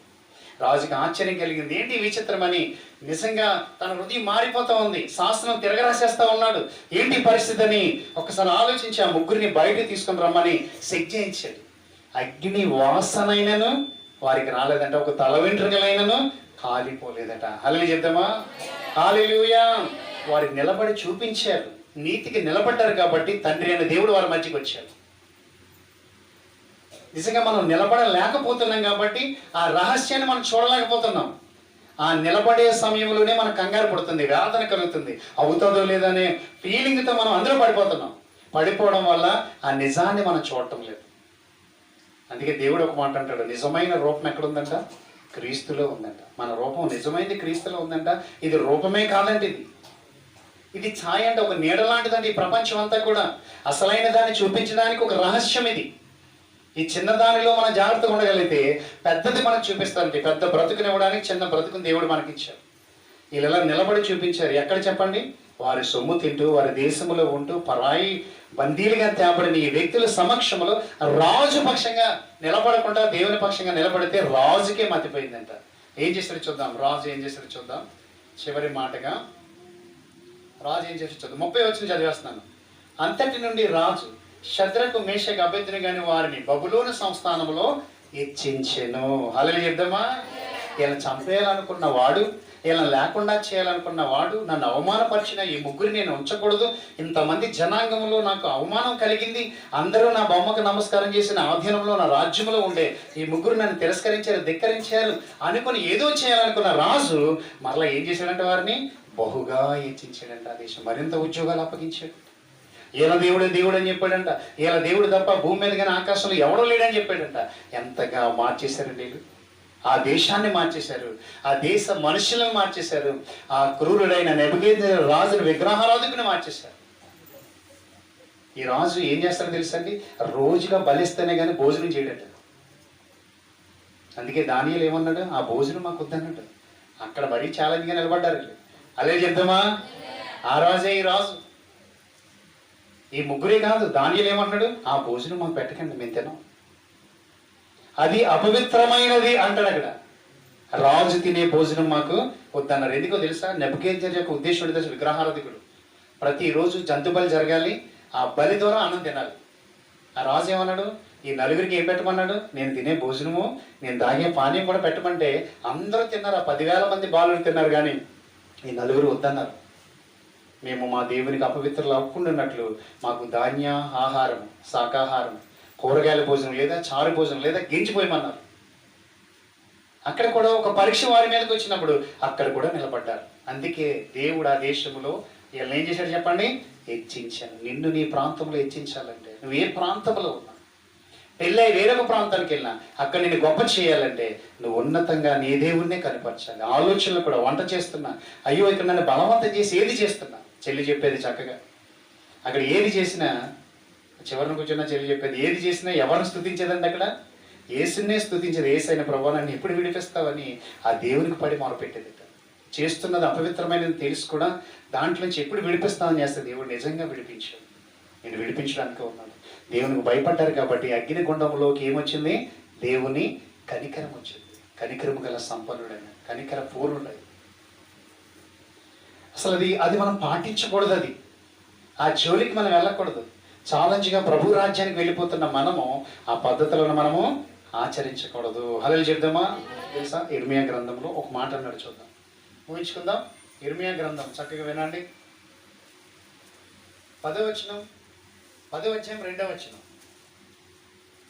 రాజుకి ఆశ్చర్యం కలిగింది, ఏంటి విచిత్రం అని. నిజంగా తన హృదయం మారిపోతా ఉంది, శాస్త్రం తిరగరాసేస్తా ఉన్నాడు. ఏంటి పరిస్థితి అని ఒకసారి ఆలోచించి ఆ ముగ్గురిని బయటకు తీసుకొని రమ్మని సెట్ చేయించాడు. అగ్ని వాసనైనను వారికి రాలేదంట, ఒక తల వెంట్రుకలైనను కాలిపోలేదట. హల్లెలూయా చెప్తామా? హల్లెలూయా. వారికి నిలబడి చూపించారు, నీతికి నిలబడ్డారు కాబట్టి తండ్రి అయిన దేవుడు వారి మధ్యకి వచ్చాడు. నిజంగా మనం నిలబడలేకపోతున్నాం కాబట్టి ఆ రహస్యాన్ని మనం చూడలేకపోతున్నాం. ఆ నిలబడే సమయంలోనే మనకు కంగారు పడుతుంది, వేదన కలుగుతుంది, అవుతుందో లేదనే ఫీలింగ్తో మనం అందరూ పడిపోతున్నాం. పడిపోవడం వల్ల ఆ నిజాన్ని మనం చూడటం లేదు. అందుకే దేవుడు ఒక మాట అంటాడు, నిజమైన రూపం ఎక్కడుందంట? క్రీస్తులో ఉందంట. మన రూపం నిజమైనది క్రీస్తులో ఉందంట. ఇది రూపమే కాదండి, ఇది ఛాయ అంటే ఒక నీడ లాంటిదండి. ఈ ప్రపంచం అంతా కూడా అసలైన దాన్ని చూపించడానికి ఒక రహస్యం ఇది. ఈ చిన్న దానిలో మనం జాగ్రత్తగా ఉండగలిగితే పెద్దది మనకు చూపిస్తారంటే, పెద్ద బ్రతుకునివ్వడానికి చిన్న బ్రతుకుని దేవుడు మనకి ఇచ్చారు. వీళ్ళు ఎలా నిలబడి చూపించారు. ఎక్కడ చెప్పండి? వారి సొమ్ము తింటూ వారి దేశంలో ఉంటూ పరాయి బందీలుగా తేబడిన ఈ వ్యక్తుల సమక్షంలో రాజు పక్షంగా నిలబడకుండా దేవుని పక్షంగా నిలబడితే రాజుకే మతిపోయిందంట. ఏం చేశాడు చూద్దాం. రాజు ఏం చేశాడు చూద్దాం. చివరి మాటగా రాజు ఏం చేశాడు చూద్దాం. 30 వచనం చదివేస్తున్నాను. అంతటి నుండి రాజు శద్రకు మేషకు అబేద్నెగోను వారిని బబులోను సంస్థానంలో హెచ్చించెను. హల్లెలూయా చెప్దామా? వీళ్ళని చంపేయాలనుకున్న వాడు, వీళ్ళని లేకుండా చేయాలనుకున్న వాడు, నన్ను అవమానపరిచిన ఈ ముగ్గురిని నేను ఉంచకూడదు, ఇంతమంది జనాంగంలో నాకు అవమానం కలిగింది, అందరూ నా బొమ్మకు నమస్కారం చేసిన ఆధీనంలో నా రాజ్యంలో ఉండే ఈ ముగ్గురు నన్ను తిరస్కరించారు, ధిక్కరించారు అనుకుని ఏదో చేయాలనుకున్న రాజు మరలా ఏం చేశాడంటే వారిని బహుగా హెచ్చించాడంట. ఆ దేశం మరింత ఉద్యోగాలు అప్పగించాడు. ఈయన దేవుడే దేవుడు అని చెప్పాడంట. ఈయన దేవుడు తప్ప భూమి మీద కానీ ఆకాశంలో ఎవడో లేడని చెప్పాడంట. ఎంతగా మార్చేశారండి వీళ్ళు. ఆ దేశాన్ని మార్చేశారు, ఆ దేశ మనుషులను మార్చేశారు, ఆ క్రూరుడైన నెబుకద్నెజరు రాజుని విగ్రహారాధకుని మార్చేశారు. ఈ రాజు ఏం చేస్తారో తెలుసండి, రోజుగా బలిస్తేనే కానీ భోజనం చేయడట. అందుకే దానియేలు ఏమన్నాడు, ఆ భోజనం మాకు వద్దన్నాడు. అక్కడ మరీ ఛాలెంజ్గా నిలబడ్డారు. అలే చెప్దామా? ఆ రాజే ఈ రాజు. ఈ ముగ్గురే కాదు, దానియేలు ఏమన్నాడు, ఆ భోజనం మాకు పెట్టకండి, మేము తినాం, అది అపవిత్రమైనది అంటాడు. అక్కడ రాజు తినే భోజనం మాకు వద్దన్నారు. ఎందుకో తెలుసా? నెబుకద్నెజరు యొక్క ఉద్దేశం తెలుసు, విగ్రహారాధికుడు. ప్రతిరోజు జంతు బలి జరగాలి, ఆ బలి ద్వారా అన్నం తినాలి. ఆ రాజు ఏమన్నాడు, ఈ నలుగురికి ఏం పెట్టమన్నాడు, నేను తినే భోజనము నేను తాగే పానీయం కూడా పెట్టమంటే అందరూ తిన్నారు. 10,000 మంది బాలురు తిన్నారు, కానీ ఈ నలుగురు వద్దన్నారు. మేము మా దేవునికి అపవిత్రులు అవ్వకుండాన్నట్లు మాకు ధాన్య ఆహారం, శాకాహారం, కూరగాయల భోజనం లేదా చారు భోజనం లేదా గించిపోయమన్నారు. అక్కడ కూడా ఒక పరీక్ష వారి మీదకి వచ్చినప్పుడు అక్కడ కూడా నిలబడ్డారు. అందుకే దేవుడు ఆ దేశంలో వీళ్ళని ఏం చేశాడు చెప్పండి, హెచ్చించాను. నిన్ను నీ ప్రాంతంలో హెచ్చించాలంటే, నువ్వు ఏ ప్రాంతంలో ఉన్నా, పెళ్ళై వేరొక ప్రాంతానికి వెళ్ళినా అక్కడ నేను గొప్ప చేయాలంటే నువ్వు ఉన్నతంగా నీ దేవుడినే కనపరచాలి. ఆలోచనలు కూడా వంట చేస్తున్నా, అయ్యో ఇక్కడ నన్ను బలవంతం చేసి ఏది చేస్తున్నా, చెల్లి చెప్పేది చక్కగా, అక్కడ ఏది చేసినా చివరిని కూర్చున్న చెల్లి చెప్పేది, ఏది చేసినా ఎవరిని స్తుతించేదండి, అక్కడ యేసునే స్తుతించేది. యేసైన ప్రభువా నన్ను ఎప్పుడు విడిపిస్తావని ఆ దేవునికి పడి మొరపెట్టేది. చేస్తున్నది అపవిత్రమైనది తెలుసు కూడా దాంట్లో నుంచి ఎప్పుడు విడిపిస్తామని చేస్తే దేవుడు నిజంగా విడిపించాడు. నేను విడిపించడానికి ఉన్నాను. దేవునికి భయపడ్డారు కాబట్టి అగ్నిగుండంలోకి ఏమొచ్చింది, దేవుని కనికరం వచ్చింది. కనికరము గల సంపన్నుడైన, కనికర పూర్ణుడై. అసలు అది మనం పాటించకూడదు. అది ఆ జోలికి మనం వెళ్ళకూడదు. ఛాలెంజ్గా ప్రభు రాజ్యానికి వెళ్ళిపోతున్న మనము ఆ పద్ధతులను మనము ఆచరించకూడదు. హల్లెలూయా చెప్దామా? తెలుసా, ఇర్మియా గ్రంథంలో ఒక మాట అన్నాడు, చూద్దాం, ఊహించుకుందాం. ఇర్మియా గ్రంథం చక్కగా వినండి. 10వ వచనం, 10వ అధ్యాయం 2వ వచనం.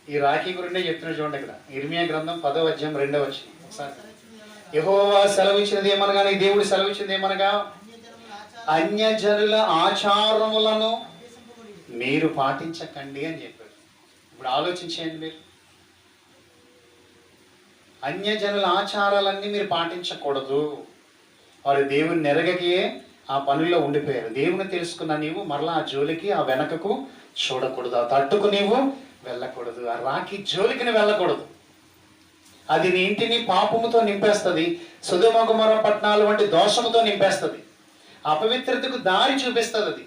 ఈ రాఖీ గురిండే చెప్తున్నా చూడండి. ఇక్కడ ఇర్మియా గ్రంథం 10వ అధ్యాయం 2వ వచనం. ఒకసారి, యెహోవా సెలవిచ్చినది ఏమనగా, నీ దేవుడు సెలవిచ్చినది ఏమనగా, అన్యజనుల ఆచారములను మీరు పాటించకండి అని చెప్పారు. ఇప్పుడు ఆలోచించేయండి మీరు, అన్యజనుల ఆచారాలన్నీ మీరు పాటించకూడదు. వారి దేవుని నెరగకే ఆ పనుల్లో ఉండిపోయారు. దేవుని తెలుసుకున్న నీవు మరలా ఆ జోలికి, ఆ వెనకకు చూడకూడదు. ఆ తట్టుకు నీవు వెళ్ళకూడదు. ఆ రాకి జోలికి నువ్వు వెళ్ళకూడదు. అది నీ ఇంటిని పాపముతో నింపేస్తుంది. సొదొమ గొమొర్రా పట్టణాలు వంటి దోషముతో నింపేస్తుంది. అపవిత్రతకు దారి చూపిస్తుంది. అది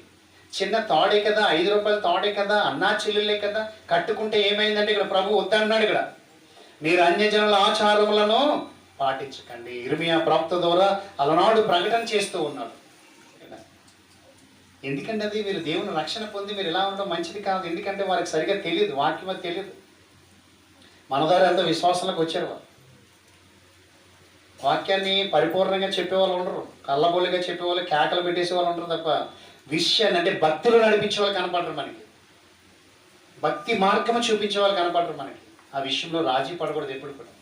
చిన్న తాడే కదా, 5 రూపాయల తాడే కదా, అన్నా చెల్లెలే కదా, కట్టుకుంటే ఏమైందంటే ఇక్కడ ప్రభు వద్దన్నాడు. ఇక్కడ మీరు అన్యజనుల ఆచారములను పాటించకండి. ఇర్మియా ప్రవక్త ద్వారా అలనాడు ప్రకటన చేస్తూ ఉన్నాడు. ఎందుకంటే అది మీరు దేవుని రక్షణ పొంది మీరు ఇలా ఉండడం మంచిది కాదు. ఎందుకంటే వారికి సరిగా తెలియదు, వాక్యం అది తెలియదు. మన ద్వారా ఎంతో విశ్వాసంలోకి వచ్చారు వారు. వాక్యాన్ని పరిపూర్ణంగా చెప్పేవాళ్ళు ఉండరు, కళ్ళబొల్లిగా చెప్పేవాళ్ళు, కేకలు పెట్టేసే వాళ్ళు ఉండరు తప్ప విషయాన్ని అంటే భక్తులు నడిపించే వాళ్ళు కనపడరు మనకి. భక్తి మార్గము చూపించే వాళ్ళు కనపడరు మనకి. ఆ విషయంలో రాజీ పడకూడదు ఎప్పుడు కూడా.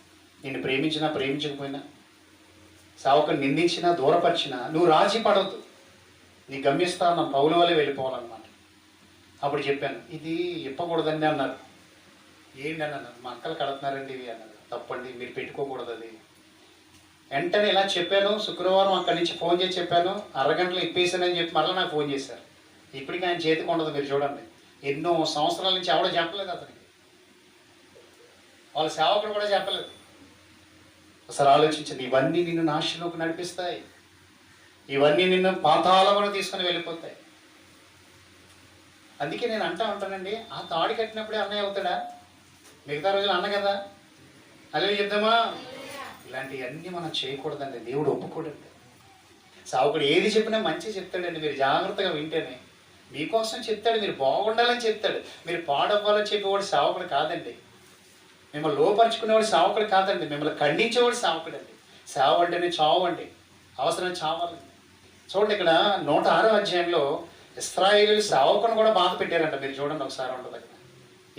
నిన్ను ప్రేమించినా ప్రేమించకపోయినా, సేవకుని నిందించినా దూరపరిచినా నువ్వు రాజీ పడవద్దు. నీ గమ్యస్థానం పౌలు వల్లే వెళ్ళిపోవాలన్నమాట. అప్పుడు చెప్పాను, ఇది ఇప్పకూడదండి అన్నారు. ఏంటి అని అన్నారు. మా అక్కలు కడుతున్నారండి ఇవి అన్నారు. తప్పండి, మీరు పెట్టుకోకూడదు అది. వెంటనే ఇలా చెప్పాను. శుక్రవారం అక్కడి నుంచి ఫోన్ చేసి చెప్పాను. అరగంటలో ఇప్పేసానని చెప్పి మళ్ళీ నాకు ఫోన్ చేశారు. ఇప్పటికీ ఆయన చేతికి ఉండదు. మీరు చూడండి, ఎన్నో సంవత్సరాల నుంచి ఎవడో చెప్పలేదు అతనికి. వాళ్ళ సేవకుడు కూడా చెప్పలేదు. అసలు ఆలోచించండి, ఇవన్నీ నిన్ను నాశనంలోకి నడిపిస్తాయి. ఇవన్నీ నిన్ను పాతాళమును తీసుకుని వెళ్ళిపోతాయి. అందుకే నేను అంటా ఉంటానండి, ఆ తాడి కట్టినప్పుడే అన్నయ్య అవుతాడా? మిగతా రోజులు అన్న కదా. అలా చెప్దామా? ఇలాంటివన్నీ మనం చేయకూడదండి. దేవుడు ఒప్పుకోడండి. సావుకుడు ఏది చెప్పినా మంచి చెప్తాడండి. మీరు జాగ్రత్తగా వింటేనే మీకోసం చెప్తాడు. మీరు బాగుండాలని చెప్తాడు. మీరు పాడవ్వాలని చెప్పేవాడు సావుకుడు కాదండి. మిమ్మల్ని లోపరుచుకునేవాడు సావుకుడు కాదండి. మిమ్మల్ని ఖండించేవాడు సావుకుడు అండి. సావు అంటేనే చావు అండి. అవసరం చావాలండి. చూడండి, ఇక్కడ 106వ అధ్యాయంలో ఇశ్రాయేలీయులు సేవకుని కూడా బాధ పెట్టారంట. మీరు చూడండి ఒకసారి ఉంటుంది. అక్కడ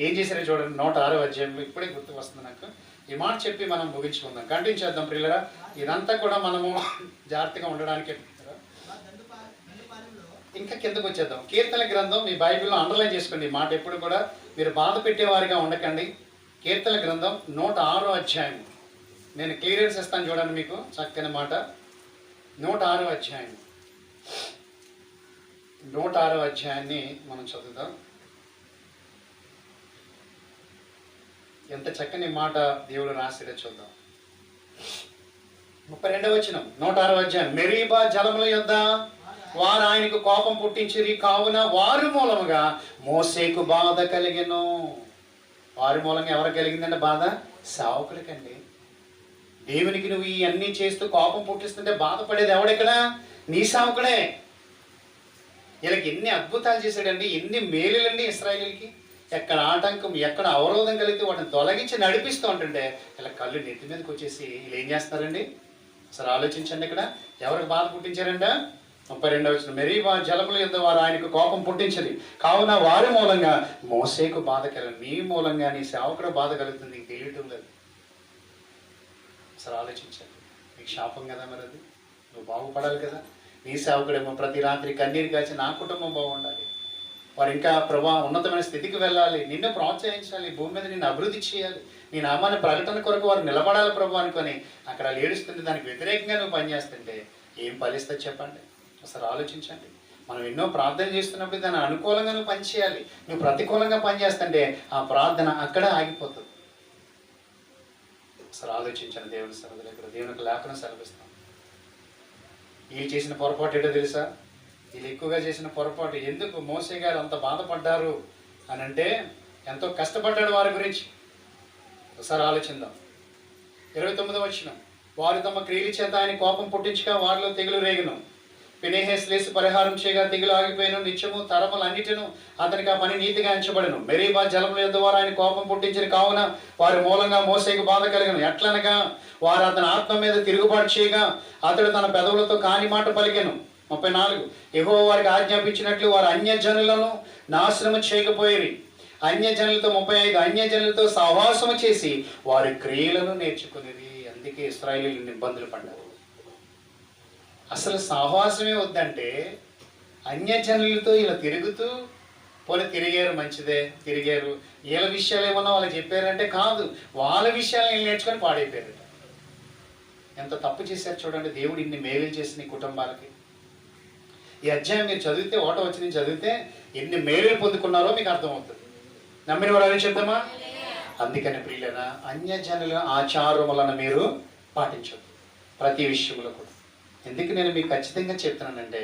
ఏం చేశారో చూడండి. 106వ అధ్యాయంలో ఇప్పుడే గుర్తు వస్తుంది నాకు. ఈ మాట చెప్పి మనం ముగించుకుందాం, కంటిన్యూ చేద్దాం ప్రియులరా. ఇదంతా కూడా మనము జాగ్రత్తగా ఉండడానికి. ఇంకా కిందకు వచ్చేద్దాం. కీర్తన గ్రంథం మీ బైబిల్లో అండర్లైన్ చేసుకోండి. ఈ మాట ఎప్పుడు కూడా మీరు బాధ పెట్టేవారిగా ఉండకండి. కీర్తన గ్రంథం 106వ అధ్యాయం. నేను క్లియరెన్స్ ఇస్తాను చూడండి మీకు చక్కని మాట. 106వ అధ్యాయం, 106వ అధ్యాయాన్ని మనం చదువుదాం. ఎంత చక్కని మాట దేవుడు రాసిదో చూద్దాం. 32వ వచనం, 106వ అధ్యాయం. మెరీబా జలముల యొద్ద వారు ఆయనకు కోపం పుట్టించిరి, కావున వారి మూలముగా మోసేకు బాధ కలిగెను. వారి మూలంగా ఎవరు కలిగిందంటే బాధ? సేవకుడికండి. దేవునికి నువ్వు ఈ అన్నీ చేస్తూ కోపం పుట్టిస్తుంటే బాధపడేది ఎవడెక్కడ? నీ సేవకుడే. వీళ్ళకి ఎన్ని అద్భుతాలు చేశాడండి, ఎన్ని మేలులండి ఇశ్రాయేలీయులకి. ఎక్కడ ఆటంకం, ఎక్కడ అవరోధం కలిగితే వాటిని తొలగించి నడిపిస్తూ ఉంటుంటే ఇలా కళ్ళు నెత్తి మీదకి వచ్చేసి వీళ్ళు ఏం చేస్తారండి? అసలు ఆలోచించండి. ఇక్కడ ఎవరికి బాధ పుట్టించారంట? 32వ వచనం. మెరీబా జలముల యొద్ద వారు ఆయనకు కోపం పుట్టించింది, కావున వారి మూలంగా మోసేకు బాధ కలిగింది. నీ మూలంగా నీ సేవకుడు బాధ కలుగుతుంది, నీకు తెలియటం లేదు. అసలు ఆలోచించండి. నీకు శాపం కదా మరి అది. నువ్వు బాగుపడాలి కదా. నీ సేవకుడేమో ప్రతి రాత్రి కన్నీరు కాచి నా కుటుంబం బాగుండాలి, వారు ఇంకా ప్రభా ఉన్నతమైన స్థితికి వెళ్ళాలి, నిన్ను ప్రోత్సహించాలి, భూమి మీద నిన్ను అభివృద్ధి చేయాలి, నీ నామాన్ని ప్రకటన కొరకు వారు నిలబడాలి ప్రభు అనుకొని అక్కడ ఏడుస్తుంది. దానికి వ్యతిరేకంగా నువ్వు పనిచేస్తుంటే ఏం ఫలిస్తుంది చెప్పండి. అసలు ఆలోచించండి. మనం ఎన్నో ప్రార్థన చేస్తున్నప్పుడు దాన్ని అనుకూలంగా నువ్వు పనిచేయాలి. నువ్వు ప్రతికూలంగా పనిచేస్తుంటే ఆ ప్రార్థన అక్కడ ఆగిపోతుంది. అసలు ఆలోచించండి. దేవుని సరదా దగ్గర దేవునికి లేఖనం సెలవిస్తాం. వీళ్ళు చేసిన పొరపాటు ఏంటో తెలుసా? వీళ్ళు ఎక్కువగా చేసిన పొరపాటు. ఎందుకు మోసే గారు అంత బాధపడ్డారు అని అంటే, ఎంతో కష్టపడ్డాడు వారి గురించి. ఒకసారి ఆలోచిద్దాం. 29వ వచనం. వారు తమ క్రియల చేత ఆయన కోపం పుట్టించగా వారిలో తెగులు రేగును. ఫినెహాసు లేచి పరిహారం చేయగా తెగులు ఆగిపోయిన నిత్యము తరములన్నిటిను అతనికి ఆ పని నీతిగా ఎంచబడను. మెరీబా జలముల యొద్ద వారు ఆయన కోపం పుట్టించిన, కావున వారి మూలంగా మోసేకు బాధ కలిగను. ఎట్లనగా వారు అతని ఆత్మ మీద తిరుగుబాటు చేయగా అతడు తన పెదవులతో కాని మాట పలికెను. 34. యెహోవా వారికి ఆజ్ఞాపించినట్లు వారు అన్యజనులను నాశనము చేయకపోయిరి. అన్యజనులతో 35. అన్యజనులతో సహవాసము చేసి వారి క్రియలను నేర్చుకునేది. అందుకే ఇశ్రాయేలీయులు ఇబ్బందులు పడ్డారు. అసలు సహవాసమే వద్దంటే అన్యజనులతో ఇలా తిరుగుతూ పోనీ తిరిగారు, మంచిదే తిరిగారు. వీళ్ళ విషయాలు ఏమన్నా వాళ్ళకి చెప్పారంటే కాదు, వాళ్ళ విషయాలు వీళ్ళు నేర్చుకొని పాడైపోయారు. ఎంత తప్పు చేశారు చూడండి. దేవుడు ఇన్ని మేలు చేసిన కుటుంబాలకి. ఈ అధ్యాయం మీరు చదివితే, 1వ వచనం చదివితే ఎన్ని మేలులు పొందుకున్నారో మీకు అర్థమవుతుంది. నమ్మిన వారు అని చెప్తామా? అందుకని ప్రియులైన అన్యజనుల ఆచారములను మీరు పాటించదు ప్రతి విషయంలో కూడా. ఎందుకు నేను మీకు ఖచ్చితంగా చెప్తున్నానంటే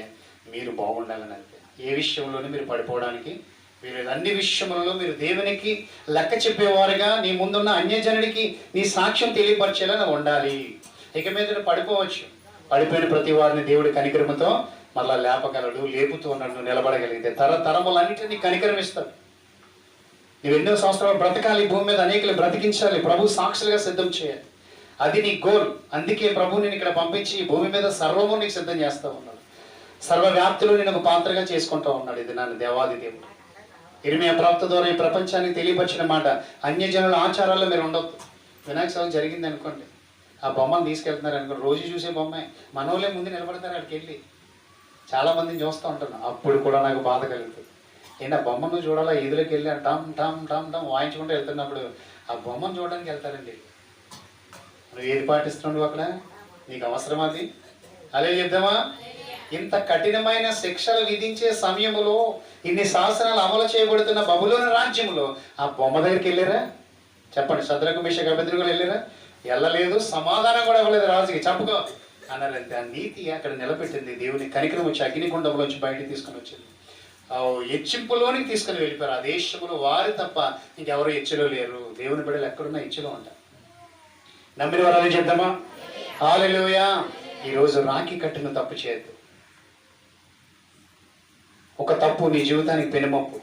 మీరు బాగుండాలని. అంతే. ఏ విషయంలోనూ మీరు పడిపోవడానికి మీరు అన్ని విషయములలో మీరు దేవునికి లెక్క చెప్పేవారుగా నీ ముందున్న అన్యజనుడికి నీ సాక్ష్యం తెలియపరిచేలా నువ్వు ఉండాలి. ఇక మీద పడిపోవచ్చు. పడిపోయిన ప్రతి వారిని దేవుడి కనికరముతో మళ్ళా లేపగలడు, లేపుతూ ఉన్నాడు. నిలబడగలిగితే తరతరములన్నింటినీ కనికరం ఇస్తాడు. నువ్వు ఎన్నో సంవత్సరాలు బ్రతకాలి, భూమి మీద అనేకలు బ్రతికించాలి, ప్రభు సాక్షులుగా సిద్ధం చేయాలి. అది నీ గోల్. అందుకే ప్రభు నేను ఇక్కడ పంపించి భూమి మీద సర్వము నీకు సిద్ధం చేస్తూ ఉన్నాడు. సర్వవ్యాప్తిలో నేను ఒక పాత్రగా చేసుకుంటూ ఉన్నాడు. ఇది నన్ను దేవాది దేవుడు ఇర్మియా ప్రవక్త ద్వారా ఈ ప్రపంచానికి తెలియపరిచిన మాట. అన్యజనుల ఆచారాల్లో మీరు ఉండొద్దు. వినాయక చవితి జరిగింది అనుకోండి, ఆ బొమ్మను తీసుకెళ్తున్నారు అనుకోండి, రోజు చూసే బొమ్మే, మనోళ్ళే ముందు నిలబడతారు. అక్కడికి వెళ్ళి చాలా మందిని చూస్తూ ఉంటాను. అప్పుడు కూడా నాకు బాధ కలుగుతుంది. ఏంటి ఆ బొమ్మను చూడాలా, ఈదులోకి వెళ్ళి టమ్ టమ్ టమ్ టమ్ వాయించుకుంటూ వెళ్తున్నప్పుడు ఆ బొమ్మను చూడడానికి వెళ్తారండి. నువ్వు ఏది పాటిస్తున్నావు అక్కడ? నీకు అవసరం అది? అలే చెప్దామా? ఇంత కఠినమైన శిక్షలు విధించే సమయంలో, ఇన్ని శాసనాలు అమలు చేయబడుతున్న బబులోని రాజ్యంలో ఆ బొమ్మ దగ్గరికి వెళ్ళారా? చెప్పండి. శద్రకు మేషకు అబేద్నెగోలు వెళ్ళారా? వెళ్ళలేదు. సమాధానం కూడా ఇవ్వలేదు రాజుకి. చెప్పుకో అన్నారంతే. ఆ నీతి అక్కడ నిలబెట్టింది. దేవుని కనికరం వచ్చి అగ్నిగుండంలోంచి బయటికి తీసుకుని వచ్చింది. హెచ్చింపులోనికి తీసుకుని వెళ్ళిపోయారు. ఆ దేశంలో వారు తప్ప ఇంకెవరు హెచ్చులో లేరు. దేవుని బిడ్డలు ఎక్కడున్నా హెచ్చులో ఉంటారు. నమ్మిన వారని చెప్దామా? హల్లెలూయా. ఈరోజు రాఖీ కట్టును తప్పు చేయద్దు. ఒక తప్పు నీ జీవితానికి పెనుమప్పు.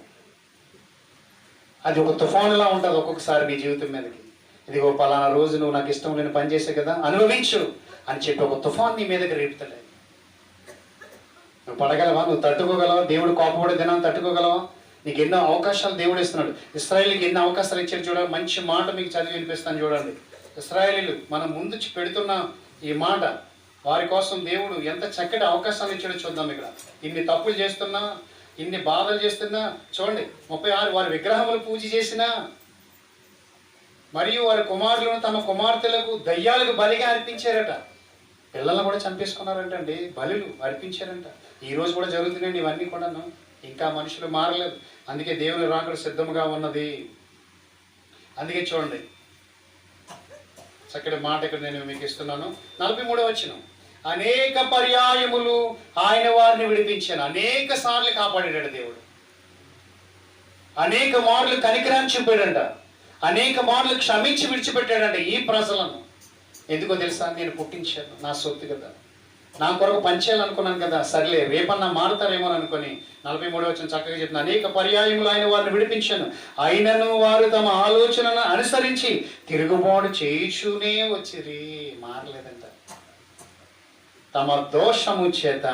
అది ఒక తుఫానులా ఉంటుంది ఒక్కొక్కసారి నీ జీవితం మీదకి. ఇదిగో పలానా రోజు నువ్వు నాకు ఇష్టం లేని పని చేసే కదా, అనుభవించు అని చెప్పి ఒక తుఫాన్ నీ మీదకి రేపుతాడు. నువ్వు పడగలవా? నువ్వు తట్టుకోగలవా? దేవుడు కోపపడే దినాన్ని తట్టుకోగలవా? నీకు ఎన్నో అవకాశాలు దేవుడు ఇస్తున్నాడు. ఇశ్రాయేలుకి ఎన్నో అవకాశాలు ఇచ్చారు చూడండి. మంచి మాట మీకు చదివి వినిపిస్తాను చూడండి. ఇశ్రాయేలీలు మనం ముందు పెడుతున్న ఈ మాట, వారి కోసం దేవుడు ఎంత చక్కటి అవకాశాలు ఇచ్చాడో చూద్దాం. ఇక్కడ ఇన్ని తప్పులు చేస్తున్నా, ఇన్ని బాధలు చేస్తున్నా చూడండి. 36 వారి విగ్రహములు పూజ చేసినా, మరియు వారి కుమారులను తమ కుమార్తెలకు దయ్యాలకు బలిగా అర్పించారట. పిల్లలను కూడా చంపేసుకున్నారంటండి. బలులు అర్పించారంట. ఈ రోజు కూడా జరుగుతున్నాయండి ఇవన్నీ కూడాను. ఇంకా మనుషులు మారలేదు. అందుకే దేవుని రాకడ సిద్ధముగా ఉన్నది. అందుకే చూడండి చక్కటి మాట ఇక్కడ నేను మీకు ఇస్తున్నాను. 43వ వచనం. అనేక పర్యాయములు ఆయన వారిని విడిపించాను. అనేక సార్లు కాపాడాడు దేవుడు. అనేక మార్లు కనికరాన్ని చూపాడంట. అనేక మార్లు క్షమించి విడిచిపెట్టాడంట ఈ ప్రజలను. ఎందుకో తెలుసా? నేను పుట్టించాను, నా సొత్తు కదా, నా కొరకు పంచేయాలనుకున్నాను కదా, సర్లే రేపన్నా మారుతారేమో అనుకుని 43వ వచనం చక్కగా చెప్తున్నా. అనేక పర్యాయములు ఆయన వారిని విడిపించాను, అయినను వారు తమ ఆలోచనను అనుసరించి తిరుగుబాటు చేయుచూనే వచ్చిరి. మారలేదంట. తమ దోషము చేత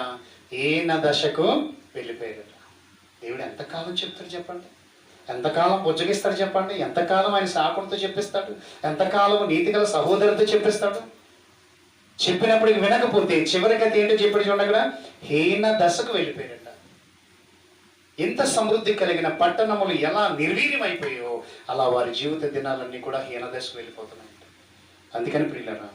ఈయన దశకు వెళ్ళిపోయారట. దేవుడు ఎంతకాలం చెప్తాడు చెప్పండి? ఎంతకాలం బుజ్జగిస్తాడు చెప్పండి? ఎంతకాలం ఆయన శాపంతో చెప్పిస్తాడు? ఎంతకాలం నీతిగల సహోదరులతో చెప్పిస్తాడు? చెప్పినప్పుడు వినకపోతే చివరికి అది ఏంటో చెప్పాడు చూడండి. అక్కడ హీన దశకు వెళ్ళిపోయారట. ఎంత సమృద్ధి కలిగిన పట్టణములు ఎలా నిర్వీర్యమైపోయాయో అలా వారి జీవిత దినాలన్నీ కూడా హీన దశకు వెళ్ళిపోతున్నాయంట. అందుకని ప్రియులారా,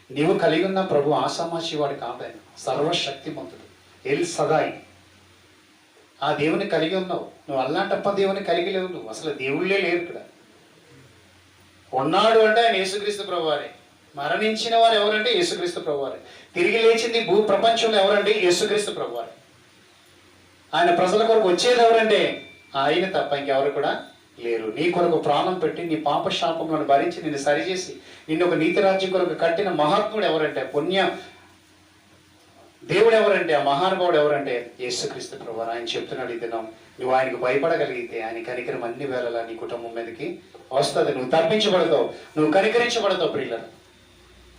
నీవు కలిగి ఉన్న ప్రభు ఆసామాషి వాడు కాదు. ఆయన సర్వశక్తిమంతుడు, ఎల్ సదాయి. ఆ దేవుని కలిగి ఉన్నావు. నువ్వు అల్లాంటప్ప దేవుని కలిగి లేవు. నువ్వు అసలు దేవుళ్ళే లేరు ఇక్కడ. ఉన్నాడు అంటే ఆయన యేసుక్రీస్తు ప్రభువారే. మరణించిన వారు ఎవరంటే యేసుక్రీస్తు ప్రభువారే. తిరిగి లేచింది భూ ప్రపంచంలో ఎవరంటే యేసుక్రీస్తు ప్రభువారే. ఆయన ప్రజల కొరకు వచ్చేది ఎవరంటే ఆయన తప్ప ఇంకెవరు కూడా లేరు. నీ కొరకు ప్రాణం పెట్టి నీ పాప శాపములను భరించి నిన్ను సరిచేసి నిన్ను ఒక నీతి రాజ్యం కొరకు కట్టిన మహాత్ముడు ఎవరంటే, పుణ్య దేవుడు ఎవరంటే, ఆ మహానుభావుడు ఎవరంటే యేసుక్రీస్తు ప్రభువారు. ఆయన చెప్తున్నాడు, ఈ దినం నువ్వు ఆయనకు భయపడగలిగితే ఆయన కనికరం అన్ని వేళలా నీ కుటుంబం మీదకి వస్తుంది. నువ్వు తప్పించబడతావు, నువ్వు కనికరించబడతావు. ప్రియులను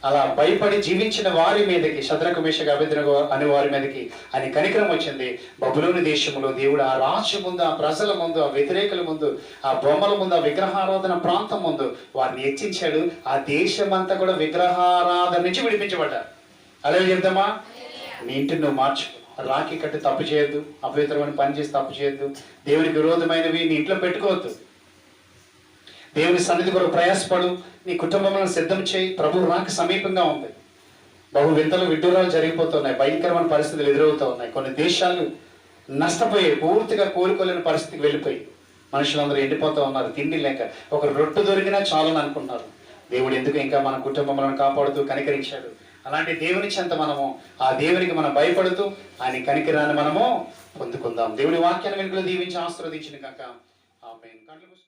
అలా భయపడి జీవించిన వారి మీదకి, శద్రకు మేషకు అబేద్నెగో అనే వారి మీదకి ఆయన కనికరం వచ్చింది. బబులోను దేశంలో దేవుడు ఆ రాజు ముందు, ఆ ప్రజల ముందు, ఆ వ్యతిరేకుల ముందు, ఆ బొమ్మల ముందు, ఆ విగ్రహారాధన ప్రాంతం ముందు వారిని హెచ్చించాడు. ఆ దేశమంతా కూడా విగ్రహారాధన నుంచి విడిపించబడ్డారు. అలాగే చెప్తామా? నీ ఇంటిని నువ్వు మార్చుకో. రాఖీ కట్టి తప్పు చేయొద్దు, అపవిత్రమైన పని చేసి తప్పు చేయొద్దు, దేవునికి విరోధమైనవి నీ ఇంట్లో పెట్టుకోవద్దు. దేవుని సన్నిధి కొరకు ప్రయాసపడు, నీ కుటుంబంలో సిద్ధం చేయి. ప్రభు రాక సమీపంగా ఉంది. బహు వింతలు విడ్డూరాలు జరిగిపోతున్నాయి. భయంకరమైన పరిస్థితులు ఎదురవుతూ ఉన్నాయి. కొన్ని దేశాలు నష్టపోయాయి, పూర్తిగా కోలుకోలేని పరిస్థితికి వెళ్ళిపోయి మనుషులందరూ ఎండిపోతూ ఉన్నారు. తిండి లేక ఒక రొట్టె దొరికినా చాలని అనుకుంటున్నారు. దేవుడు ఎందుకు ఇంకా మన కుటుంబములను కాపాడుతూ కనికరించాడు. అలాంటి దేవుని చెంత మనము ఆ దేవునికి మనం భయపడుతూ ఆయన కనికరాన్ని మనము పొందుకుందాం. దేవుని వాక్యాన్ని వెనుకలు దీవించి ఆశీర్వదించిన కాక ఆమేన్.